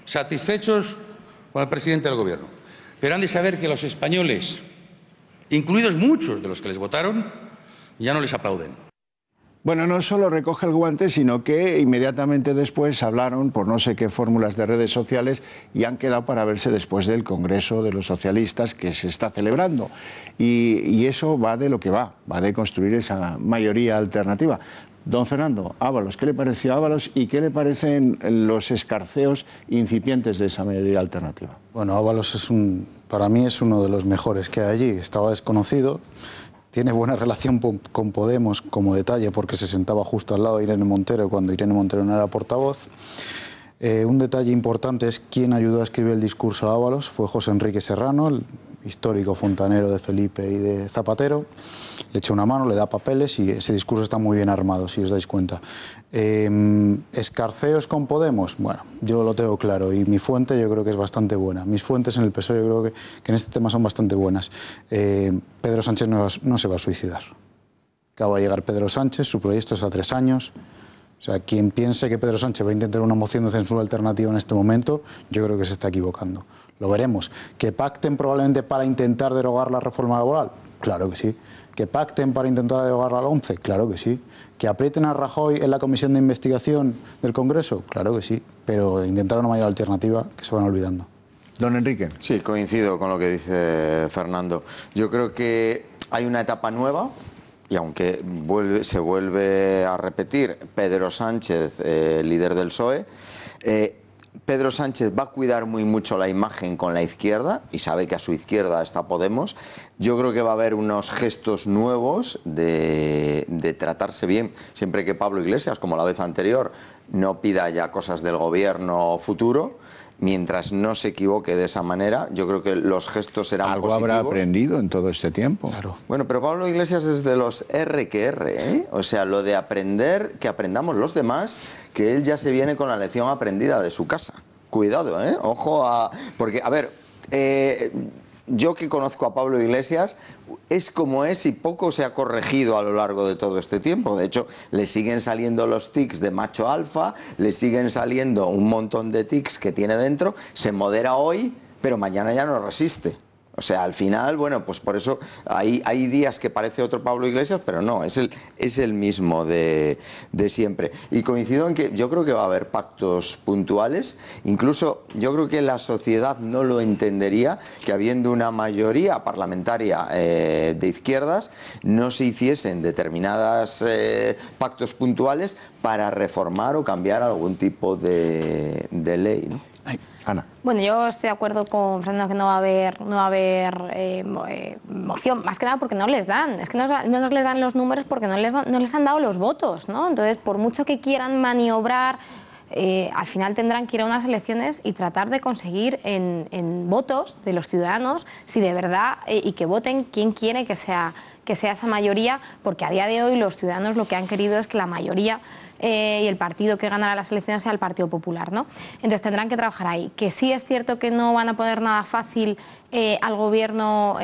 satisfechos con el presidente del Gobierno. Pero han de saber que los españoles, incluidos muchos de los que les votaron, ya no les aplauden. Bueno, no solo recoge el guante, sino que inmediatamente después hablaron por no sé qué fórmulas de redes sociales y han quedado para verse después del Congreso de los Socialistas que se está celebrando. Y eso va de lo que va de construir esa mayoría alternativa. Don Fernando, Ábalos, ¿qué le pareció a Ábalos y qué le parecen los escarceos incipientes de esa mayoría alternativa? Bueno, Ábalos para mí es uno de los mejores que hay allí. Estaba desconocido. Tiene buena relación con Podemos, como detalle, porque se sentaba justo al lado de Irene Montero cuando Irene Montero no era portavoz. Un detalle importante es quién ayudó a escribir el discurso a Ábalos. Fue José Enrique Serrano, el histórico fontanero de Felipe y de Zapatero. Le echa una mano, le da papeles y ese discurso está muy bien armado, si os dais cuenta. ¿Escarceos con Podemos? Bueno, yo lo tengo claro y mi fuente yo creo que es bastante buena. Mis fuentes en el PSOE yo creo que en este tema son bastante buenas. Pedro Sánchez no se va a suicidar. Acaba de llegar Pedro Sánchez, su proyecto es a 3 años. O sea, quien piense que Pedro Sánchez va a intentar una moción de censura alternativa en este momento, yo creo que se está equivocando. Lo veremos. ¿Que pacten probablemente para intentar derogar la reforma laboral? Claro que sí. ¿Que pacten para intentar derogar la 11? Claro que sí. ¿Que aprieten a Rajoy en la comisión de investigación del Congreso? Claro que sí. Pero de intentar una mayor alternativa que se van olvidando. Don Enrique. Sí, coincido con lo que dice Fernando. Yo creo que hay una etapa nueva. Y aunque se vuelve a repetir Pedro Sánchez, líder del PSOE, Pedro Sánchez va a cuidar muy mucho la imagen con la izquierda y sabe que a su izquierda está Podemos. Yo creo que va a haber unos gestos nuevos de tratarse bien, siempre que Pablo Iglesias, como la vez anterior, no pida ya cosas del gobierno futuro. Mientras no se equivoque de esa manera, yo creo que los gestos serán algo positivos. Habrá aprendido en todo este tiempo. Claro. Bueno, pero Pablo Iglesias es de los R que R, ¿eh? O sea, lo de aprender, que aprendamos los demás, que él ya se viene con la lección aprendida de su casa. Cuidado, ¿eh? Ojo a... Porque, a ver, yo que conozco a Pablo Iglesias, es como es y poco se ha corregido a lo largo de todo este tiempo. De hecho, le siguen saliendo los tics de macho alfa, le siguen saliendo un montón de tics que tiene dentro, se modera hoy, pero mañana ya no resiste. O sea, al final, bueno, pues por eso hay días que parece otro Pablo Iglesias, pero no, es el mismo de siempre. Y coincido en que yo creo que va a haber pactos puntuales, incluso yo creo que la sociedad no lo entendería que habiendo una mayoría parlamentaria de izquierdas no se hiciesen determinadas pactos puntuales para reformar o cambiar algún tipo de ley, ¿no? Ana. Bueno, yo estoy de acuerdo con Fernando que no va a haber moción, más que nada porque no les dan. Es que no nos les dan los números porque no les han dado los votos, ¿no? Entonces, por mucho que quieran maniobrar, al final tendrán que ir a unas elecciones y tratar de conseguir en votos de los ciudadanos, si de verdad, y que voten quien quiere que sea esa mayoría, porque a día de hoy los ciudadanos lo que han querido es que la mayoría y el partido que ganará las elecciones sea el Partido Popular, ¿no? Entonces tendrán que trabajar ahí. Que sí es cierto que no van a poner nada fácil al gobierno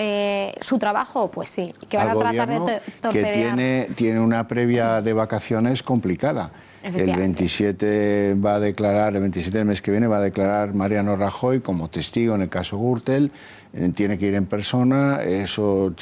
su trabajo, pues sí. Que van a tratar de torpedear. Que tiene una previa de vacaciones complicada. El 27 va a declarar, el 27 del mes que viene va a declarar Mariano Rajoy como testigo en el caso Gürtel. Tiene que ir en persona, eso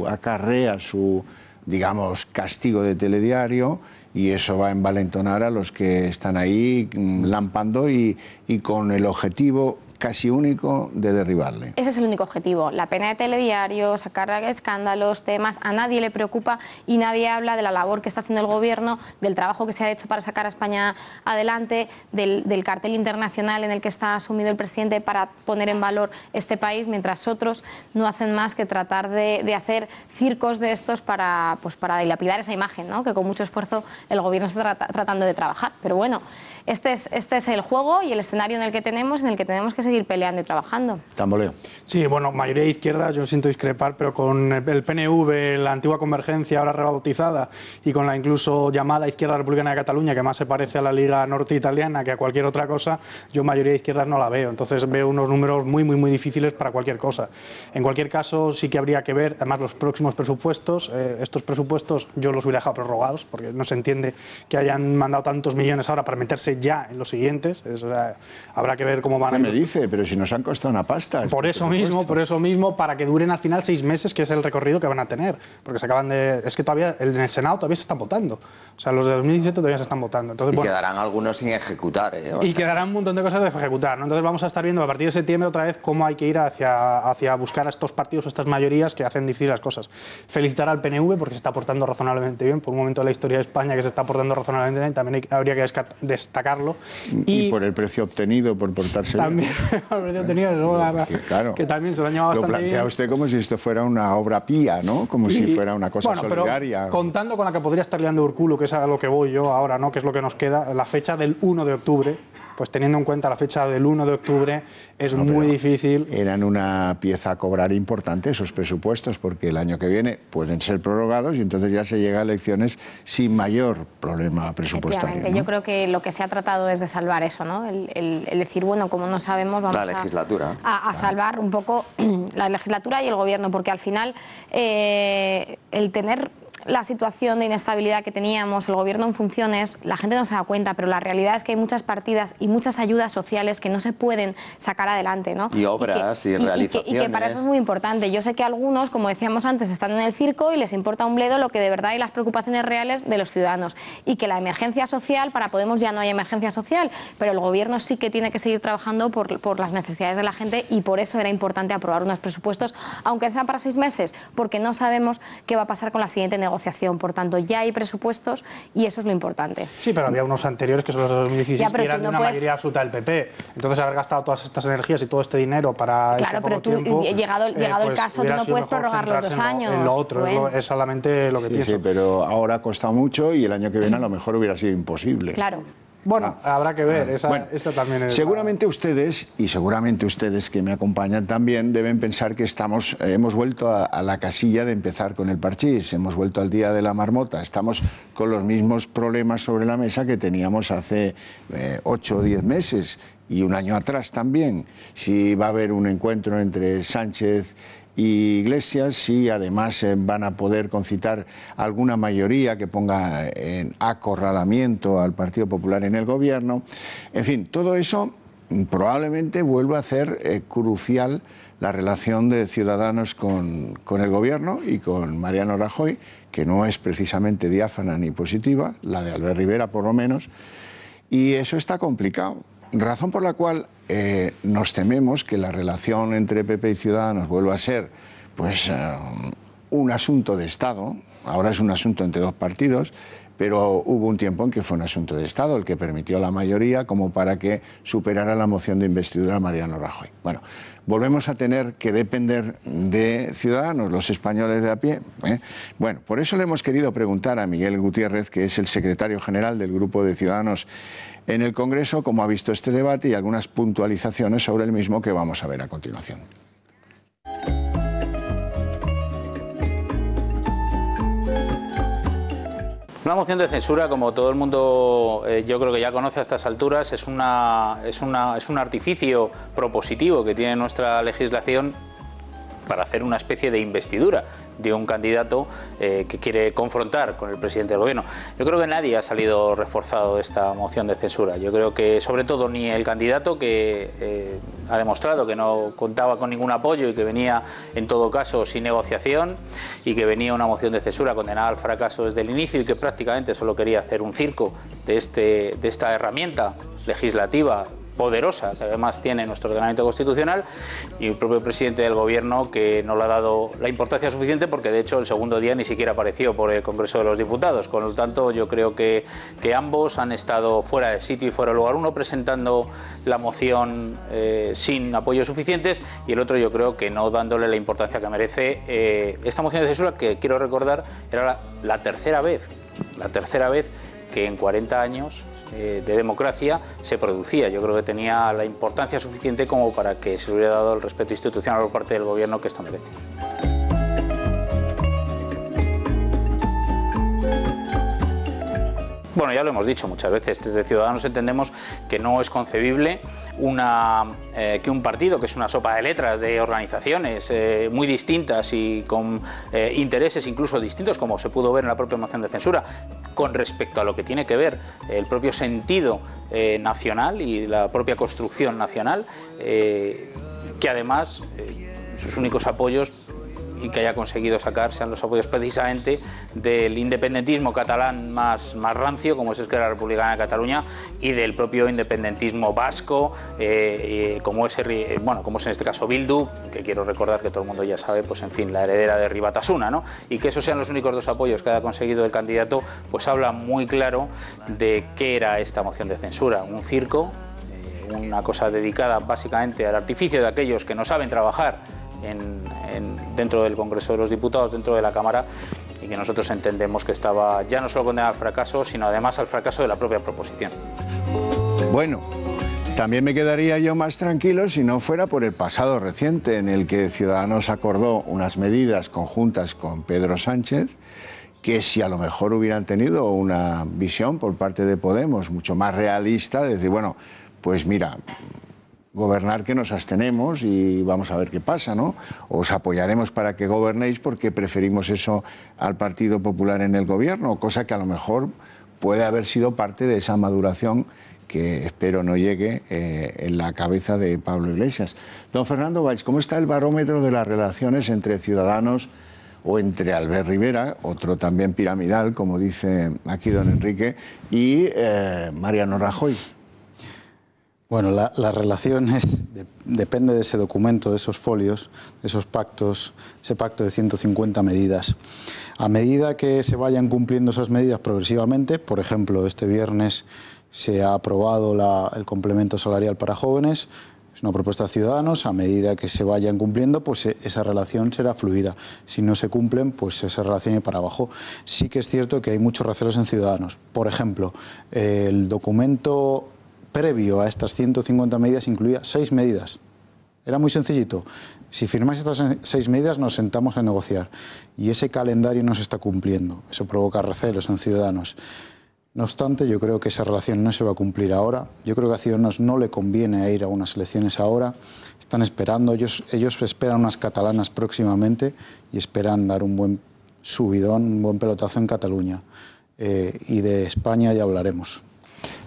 acarrea su digamos, castigo de telediario, y eso va a envalentonar a los que están ahí lampando y con el objetivo casi único de derribarle. Ese es el único objetivo, la pena de telediario, sacar escándalos, temas, a nadie le preocupa y nadie habla de la labor que está haciendo el gobierno, del trabajo que se ha hecho para sacar a España adelante, del cartel internacional en el que está asumido el presidente para poner en valor este país, mientras otros no hacen más que tratar de hacer circos de estos para dilapidar esa imagen, ¿no? Que con mucho esfuerzo el gobierno está tratando de trabajar. Pero bueno, este es el juego y el escenario en el que tenemos que seguir peleando y trabajando. Tamboleo. Sí, bueno, mayoría de izquierda, yo siento discrepar, pero con el PNV, la antigua Convergencia, ahora rebautizada, y con la incluso llamada Izquierda Republicana de Cataluña, que más se parece a la Liga Norte Italiana que a cualquier otra cosa, yo mayoría de izquierdas no la veo. Entonces veo unos números muy difíciles para cualquier cosa. En cualquier caso, sí que habría que ver, además, los próximos presupuestos. Estos presupuestos yo los hubiera dejado prorrogados, porque no se entiende que hayan mandado tantos millones ahora para meterse ya en los siguientes. Habrá que ver cómo van a ir. ¿Qué me dice? Pero si nos han costado una pasta. Por eso mismo, para que duren al final 6 meses, que es el recorrido que van a tener. Porque se acaban de... Es que todavía en el Senado todavía se están votando. O sea, los de 2017 todavía se están votando. Entonces, y quedarán algunos sin ejecutar. Y quedarán un montón de cosas de ejecutar, ¿no? Entonces vamos a estar viendo a partir de septiembre otra vez cómo hay que ir hacia buscar a estos partidos o estas mayorías que hacen difíciles las cosas. Felicitar al PNV porque se está portando razonablemente bien. Por un momento de la historia de España que se está portando razonablemente bien, también habría que destacarlo. Y por el precio obtenido, por portarse también, bien. Por el precio obtenido, claro, que también se lo han llevado bastante bien. Lo plantea usted como si esto fuera una obra pía, ¿no? Como si fuera una cosa solidaria. Pero contando con la que podría estar liando Urculo, que es a lo que voy yo ahora, ¿no? Que es lo que nos queda, la fecha del 1 de octubre, pues teniendo en cuenta la fecha del 1 de octubre, es muy difícil. Eran una pieza a cobrar importante esos presupuestos, porque el año que viene pueden ser prorrogados y entonces ya se llega a elecciones sin mayor problema presupuestario, ¿no? Yo creo que lo que se ha tratado es de salvar eso, ¿no? El decir, bueno, como no sabemos, vamos a salvar un poco la legislatura y el gobierno, porque al final el tener la situación de inestabilidad que teníamos, el gobierno en funciones, la gente no se da cuenta, pero la realidad es que hay muchas partidas y muchas ayudas sociales que no se pueden sacar adelante, ¿no? Y obras y realizaciones. Y que para eso es muy importante. Yo sé que algunos, como decíamos antes, están en el circo y les importa un bledo lo que de verdad hay las preocupaciones reales de los ciudadanos. Y que la emergencia social, para Podemos ya no hay emergencia social, pero el gobierno sí que tiene que seguir trabajando por las necesidades de la gente y por eso era importante aprobar unos presupuestos, aunque sean para 6 meses, porque no sabemos qué va a pasar con la siguiente negociación. Por tanto, ya hay presupuestos y eso es lo importante. Sí, pero había unos anteriores que son los de 2016 que eran de una mayoría absoluta del PP. Entonces, haber gastado todas estas energías y todo este dinero para claro, pero tú, tiempo, llegado el caso, tú no puedes prorrogar los 2 años. En lo otro, es solamente lo que pienso. Sí, pero ahora ha costado mucho y el año que viene a lo mejor hubiera sido imposible. Claro. Bueno, habrá que ver, esa también es... Seguramente ustedes, y seguramente ustedes que me acompañan también, deben pensar que hemos vuelto a la casilla de empezar con el parchís, hemos vuelto al día de la marmota, estamos con los mismos problemas sobre la mesa que teníamos hace 8 o 10 meses y un año atrás también. Si va a haber un encuentro entre Sánchez y Iglesias, si además van a poder concitar alguna mayoría que ponga en acorralamiento al Partido Popular en el gobierno. En fin, todo eso probablemente vuelva a hacer crucial la relación de Ciudadanos con el gobierno y con Mariano Rajoy, que no es precisamente diáfana ni positiva, la de Albert Rivera por lo menos, y eso está complicado. Razón por la cual nos tememos que la relación entre PP y Ciudadanos vuelva a ser pues, un asunto de Estado. Ahora es un asunto entre 2 partidos, pero hubo un tiempo en que fue un asunto de Estado el que permitió la mayoría como para que superara la moción de investidura a Mariano Rajoy. Bueno, volvemos a tener que depender de Ciudadanos, los españoles de a pie. Bueno, por eso le hemos querido preguntar a Miguel Gutiérrez, que es el secretario general del Grupo de Ciudadanos en el Congreso, cómo ha visto este debate y algunas puntualizaciones sobre el mismo que vamos a ver a continuación. Una moción de censura, como todo el mundo yo creo que ya conoce a estas alturas, es un artificio propositivo que tiene nuestra legislación para hacer una especie de investidura de un candidato que quiere confrontar con el presidente del gobierno. Yo creo que nadie ha salido reforzado de esta moción de censura. Yo creo que sobre todo ni el candidato, que ha demostrado que no contaba con ningún apoyo y que venía en todo caso sin negociación, y que venía una moción de censura condenada al fracaso desde el inicio y que prácticamente solo quería hacer un circo de esta herramienta legislativa poderosa que además tiene nuestro ordenamiento constitucional, y el propio presidente del gobierno, que no le ha dado la importancia suficiente, porque de hecho el segundo día ni siquiera apareció por el Congreso de los Diputados. Con lo tanto, yo creo que ambos han estado fuera de sitio y fuera de lugar, uno presentando la moción sin apoyos suficientes y el otro, yo creo, que no dándole la importancia que merece. Esta moción de censura, que quiero recordar, era la tercera vez que en 40 años de democracia se producía. Yo creo que tenía la importancia suficiente como para que se le hubiera dado el respeto institucional por parte del gobierno que esto merece. Bueno, ya lo hemos dicho muchas veces, desde Ciudadanos entendemos que no es concebible que un partido, que es una sopa de letras de organizaciones muy distintas y con intereses incluso distintos, como se pudo ver en la propia moción de censura, con respecto a lo que tiene que ver el propio sentido nacional y la propia construcción nacional, que además sus únicos apoyos y que haya conseguido sacar sean los apoyos precisamente del independentismo catalán más rancio, como es Esquerra Republicana de Cataluña, y del propio independentismo vasco, como es en este caso Bildu, que quiero recordar que todo el mundo ya sabe, pues en fin, la heredera de Rui Batasuna, ¿no? Y que esos sean los únicos dos apoyos que haya conseguido el candidato, pues habla muy claro de qué era esta moción de censura: un circo, una cosa dedicada básicamente al artificio de aquellos que no saben trabajar dentro del Congreso de los Diputados, dentro de la Cámara, y que nosotros entendemos que estaba ya no solo condenada al fracaso, sino además al fracaso de la propia proposición. Bueno, también me quedaría yo más tranquilo si no fuera por el pasado reciente, en el que Ciudadanos acordó unas medidas conjuntas con Pedro Sánchez, que si a lo mejor hubieran tenido una visión por parte de Podemos mucho más realista, de decir, bueno, pues mira, gobernar que nos abstenemos y vamos a ver qué pasa, ¿no? Os apoyaremos para que gobernéis porque preferimos eso al Partido Popular en el gobierno, cosa que a lo mejor puede haber sido parte de esa maduración que espero no llegue en la cabeza de Pablo Iglesias. Don Fernando Valls, ¿cómo está el barómetro de las relaciones entre Ciudadanos o entre Albert Rivera, otro también piramidal, como dice aquí don Enrique, y Mariano Rajoy? Bueno, la relación depende de ese documento, de esos folios, de esos pactos, ese pacto de 150 medidas. A medida que se vayan cumpliendo esas medidas progresivamente, por ejemplo, este viernes se ha aprobado el complemento salarial para jóvenes, es una propuesta de Ciudadanos, a medida que se vayan cumpliendo, pues esa relación será fluida. Si no se cumplen, pues esa relación irá para abajo. Sí que es cierto que hay muchos recelos en Ciudadanos. Por ejemplo, el documento previo a estas 150 medidas incluía 6 medidas. Era muy sencillito. Si firmáis estas 6 medidas nos sentamos a negociar. Y ese calendario no se está cumpliendo. Eso provoca recelos en Ciudadanos. No obstante, yo creo que esa relación no se va a cumplir ahora. Yo creo que a Ciudadanos no le conviene ir a unas elecciones ahora. Están esperando, ellos esperan unas catalanas próximamente y esperan dar un buen subidón, un buen pelotazo en Cataluña. Y de España ya hablaremos.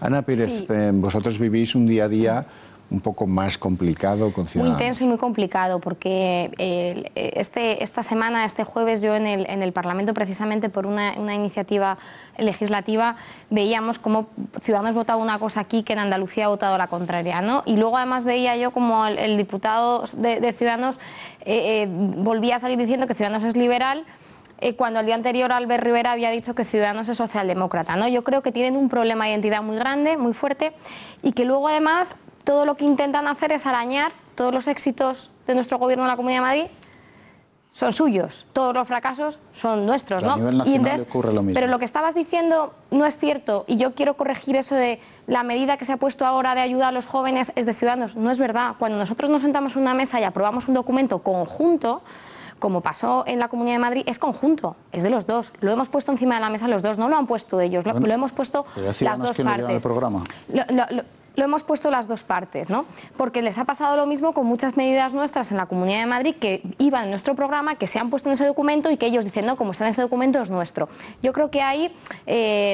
Ana Pérez, sí. Vosotros vivís un día a día un poco más complicado con Ciudadanos. Muy intenso y muy complicado, porque esta semana, este jueves, yo en el Parlamento, precisamente por una iniciativa legislativa, veíamos cómo Ciudadanos votaba una cosa aquí que en Andalucía ha votado la contraria, ¿no? Y luego además veía yo como el diputado de Ciudadanos volvía a salir diciendo que Ciudadanos es liberal, cuando el día anterior Albert Rivera había dicho que Ciudadanos es socialdemócrata, ¿no? Yo creo que tienen un problema de identidad muy grande, muy fuerte, y que luego además todo lo que intentan hacer es arañar todos los éxitos de nuestro gobierno en la Comunidad de Madrid. Son suyos, todos los fracasos son nuestros, ¿no? A nivel nacional entonces, ocurre lo mismo. Pero lo que estabas diciendo no es cierto, y yo quiero corregir eso de la medida que se ha puesto ahora de ayuda a los jóvenes es de Ciudadanos. No es verdad. Cuando nosotros nos sentamos en una mesa y aprobamos un documento conjunto, como pasó en la Comunidad de Madrid, es conjunto, es de los dos. Lo hemos puesto encima de la mesa los dos, no lo han puesto ellos, lo hemos puesto las dos partes. El programa. lo hemos puesto las dos partes, ¿no? Porque les ha pasado lo mismo con muchas medidas nuestras en la Comunidad de Madrid que iban en nuestro programa, que se han puesto en ese documento y que ellos dicen, no, como está en ese documento es nuestro. Yo creo que ahí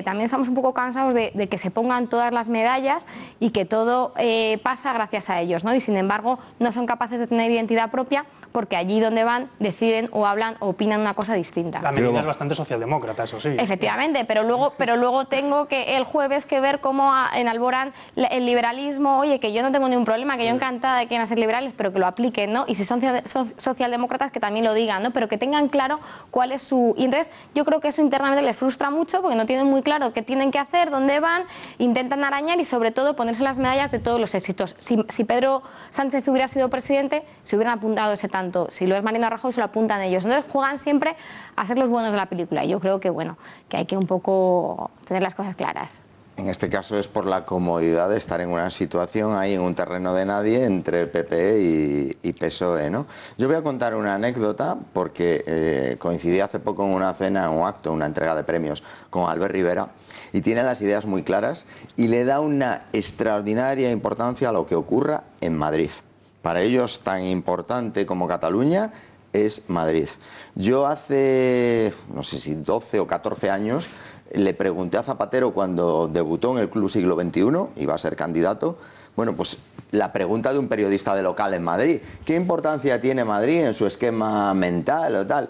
también estamos un poco cansados de que se pongan todas las medallas y que todo pasa gracias a ellos, ¿no? Y sin embargo no son capaces de tener identidad propia porque allí donde van deciden o hablan o opinan una cosa distinta. La medida es bastante socialdemócrata, eso sí. Efectivamente, pero luego tengo que el jueves que ver cómo en Alborán el liberalismo, oye, que yo no tengo ningún problema, que yo encantada de que quieran ser liberales, pero que lo apliquen, ¿no? Y si son socialdemócratas, que también lo digan, ¿no? Pero que tengan claro cuál es su... Y entonces yo creo que eso internamente les frustra mucho porque no tienen muy claro qué tienen que hacer, dónde van, intentan arañar y sobre todo ponerse las medallas de todos los éxitos. Si Pedro Sánchez hubiera sido presidente, se hubieran apuntado ese tanto. Si lo es Mariano Rajoy, se lo apuntan ellos. Entonces juegan siempre a ser los buenos de la película. Y yo creo que, bueno, que hay que un poco tener las cosas claras. En este caso es por la comodidad de estar en una situación ahí en un terreno de nadie entre el PP y PSOE, ¿no? Yo voy a contar una anécdota porque coincidí hace poco en una cena, en un acto, una entrega de premios con Albert Rivera y tiene las ideas muy claras y le da una extraordinaria importancia a lo que ocurra en Madrid. Para ellos tan importante como Cataluña es Madrid. Yo hace, no sé si 12 o 14 años, le pregunté a Zapatero cuando debutó en el Club Siglo XXI, iba a ser candidato, bueno, pues la pregunta de un periodista de local en Madrid, ¿qué importancia tiene Madrid en su esquema mental o tal?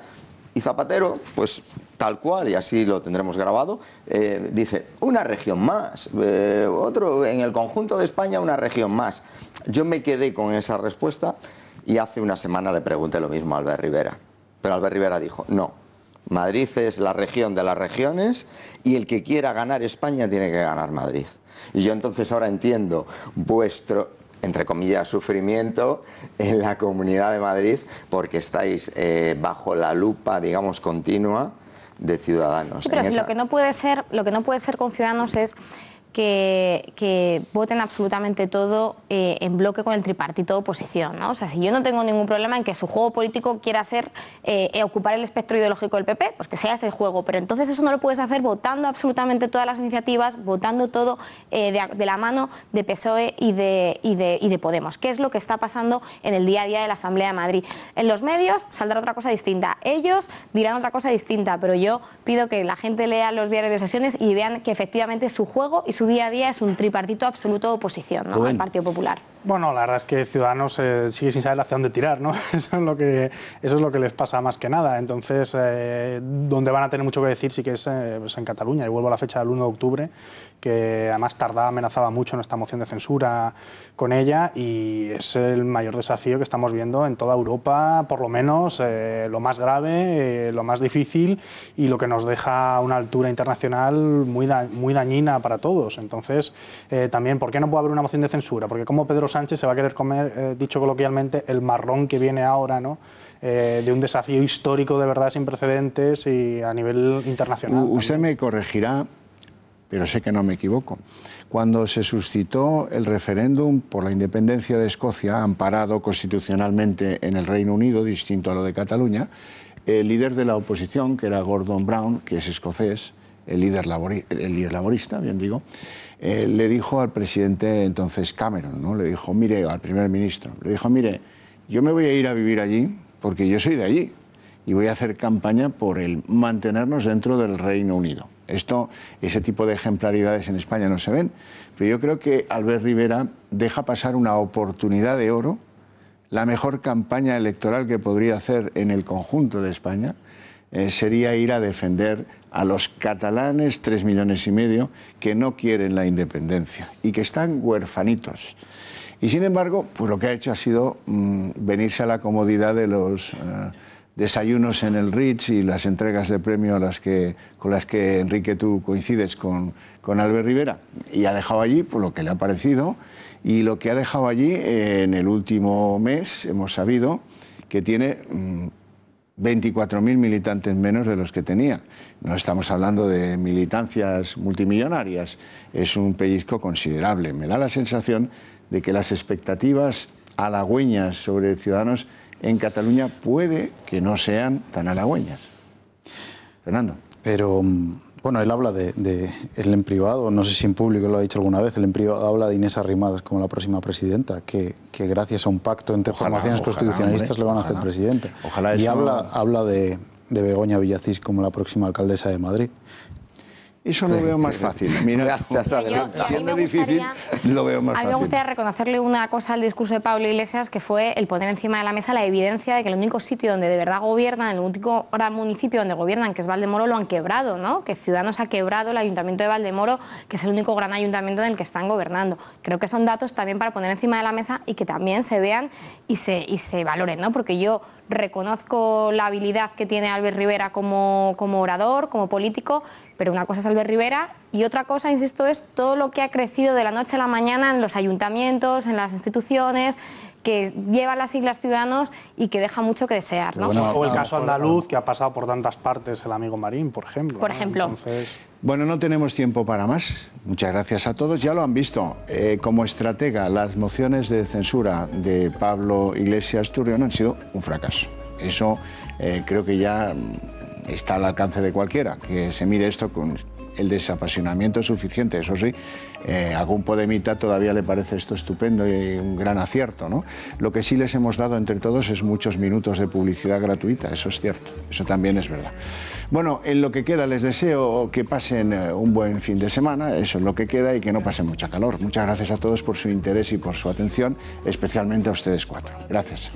Y Zapatero, pues tal cual, y así lo tendremos grabado, dice, una región más, otro en el conjunto de España una región más. Yo me quedé con esa respuesta y hace una semana le pregunté lo mismo a Albert Rivera, pero Albert Rivera dijo, no. Madrid es la región de las regiones y el que quiera ganar España tiene que ganar Madrid. Y yo entonces ahora entiendo vuestro, entre comillas, sufrimiento en la Comunidad de Madrid porque estáis bajo la lupa, digamos, continua de Ciudadanos. Sí, pero si lo que no puede ser con Ciudadanos es que voten absolutamente todo en bloque con el tripartito de oposición, ¿no? O sea, si yo no tengo ningún problema en que su juego político quiera ser ocupar el espectro ideológico del PP, pues que sea ese juego, pero entonces eso no lo puedes hacer votando absolutamente todas las iniciativas, votando todo de la mano de PSOE y de Podemos, que es lo que está pasando en el día a día de la Asamblea de Madrid. En los medios saldrá otra cosa distinta, ellos dirán otra cosa distinta, pero yo pido que la gente lea los diarios de sesiones y vean que efectivamente su juego y su día a día es un tripartito absoluto de oposición, ¿no? Al Partido Popular. Bueno, la verdad es que Ciudadanos sigue sin saber hacia dónde tirar, ¿no? Eso es lo que les pasa más que nada. Entonces, donde van a tener mucho que decir sí que es pues en Cataluña. Y vuelvo a la fecha del 1 de octubre, que además tardaba, amenazaba mucho en esta moción de censura con ella y es el mayor desafío que estamos viendo en toda Europa, por lo menos lo más grave, lo más difícil y lo que nos deja a una altura internacional muy dañina para todos. Entonces, también, ¿por qué no puede haber una moción de censura? Porque como Pedro Sánchez se va a querer comer, dicho coloquialmente, el marrón que viene ahora, ¿no? De un desafío histórico de verdad sin precedentes y a nivel internacional. Usted me corregirá, pero sé que no me equivoco. Cuando se suscitó el referéndum por la independencia de Escocia, amparado constitucionalmente en el Reino Unido, distinto a lo de Cataluña, el líder de la oposición, que era Gordon Brown, que es escocés, el líder laborista, bien digo, le dijo al presidente entonces Cameron, ¿no? Le dijo, mire, al primer ministro, le dijo, mire, yo me voy a ir a vivir allí porque yo soy de allí y voy a hacer campaña por el mantenernos dentro del Reino Unido. Ese tipo de ejemplaridades en España no se ven, pero yo creo que Albert Rivera deja pasar una oportunidad de oro, la mejor campaña electoral que podría hacer en el conjunto de España, sería ir a defender a los catalanes, 3,5 millones, que no quieren la independencia y que están huerfanitos. Y sin embargo, pues lo que ha hecho ha sido venirse a la comodidad de los desayunos en el Ritz y las entregas de premio con las que, Enrique, tú coincides con Albert Rivera. Y ha dejado allí pues, lo que le ha parecido, y lo que ha dejado allí en el último mes hemos sabido que tiene 24.000 militantes menos de los que tenía. No estamos hablando de militancias multimillonarias, es un pellizco considerable. Me da la sensación de que las expectativas halagüeñas sobre Ciudadanos en Cataluña puede que no sean tan halagüeñas. Fernando. Pero Bueno, él habla él en privado, no sé si en público lo ha dicho alguna vez, él en privado habla de Inés Arrimadas como la próxima presidenta, que gracias a un pacto entre formaciones constitucionalistas le van a hacer presidenta. Ojalá y eso... habla de Begoña Villacís como la próxima alcaldesa de Madrid. Eso lo veo más fácil. Mira, siendo difícil, lo veo más fácil. A mí me gustaría reconocerle una cosa al discurso de Pablo Iglesias, que fue el poner encima de la mesa la evidencia de que el único sitio donde de verdad gobiernan, el único gran municipio donde gobiernan, que es Valdemoro, lo han quebrado, ¿no? Que Ciudadanos ha quebrado el ayuntamiento de Valdemoro, que es el único gran ayuntamiento en el que están gobernando. Creo que son datos también para poner encima de la mesa y que también se vean y se valoren, ¿no? Porque yo reconozco la habilidad que tiene Albert Rivera como orador, como político, pero una cosa es Albert Rivera y otra cosa, insisto, es todo lo que ha crecido de la noche a la mañana en los ayuntamientos, en las instituciones, que llevan las siglas Ciudadanos y que deja mucho que desear, ¿no? Bueno, o el caso andaluz, que ha pasado por tantas partes, el amigo Marín, por ejemplo. Por ejemplo. Entonces... Bueno, no tenemos tiempo para más. Muchas gracias a todos. Ya lo han visto. Como estratega, las mociones de censura de Pablo Iglesias Turrión han sido un fracaso. Eso creo que ya está al alcance de cualquiera, que se mire esto con el desapasionamiento suficiente. Eso sí, a algún podemita todavía le parece esto estupendo y un gran acierto, ¿no? Lo que sí les hemos dado entre todos es muchos minutos de publicidad gratuita, eso es cierto, eso también es verdad. Bueno, en lo que queda les deseo que pasen un buen fin de semana, eso es lo que queda, y que no pasen mucha calor. Muchas gracias a todos por su interés y por su atención, especialmente a ustedes cuatro. Gracias.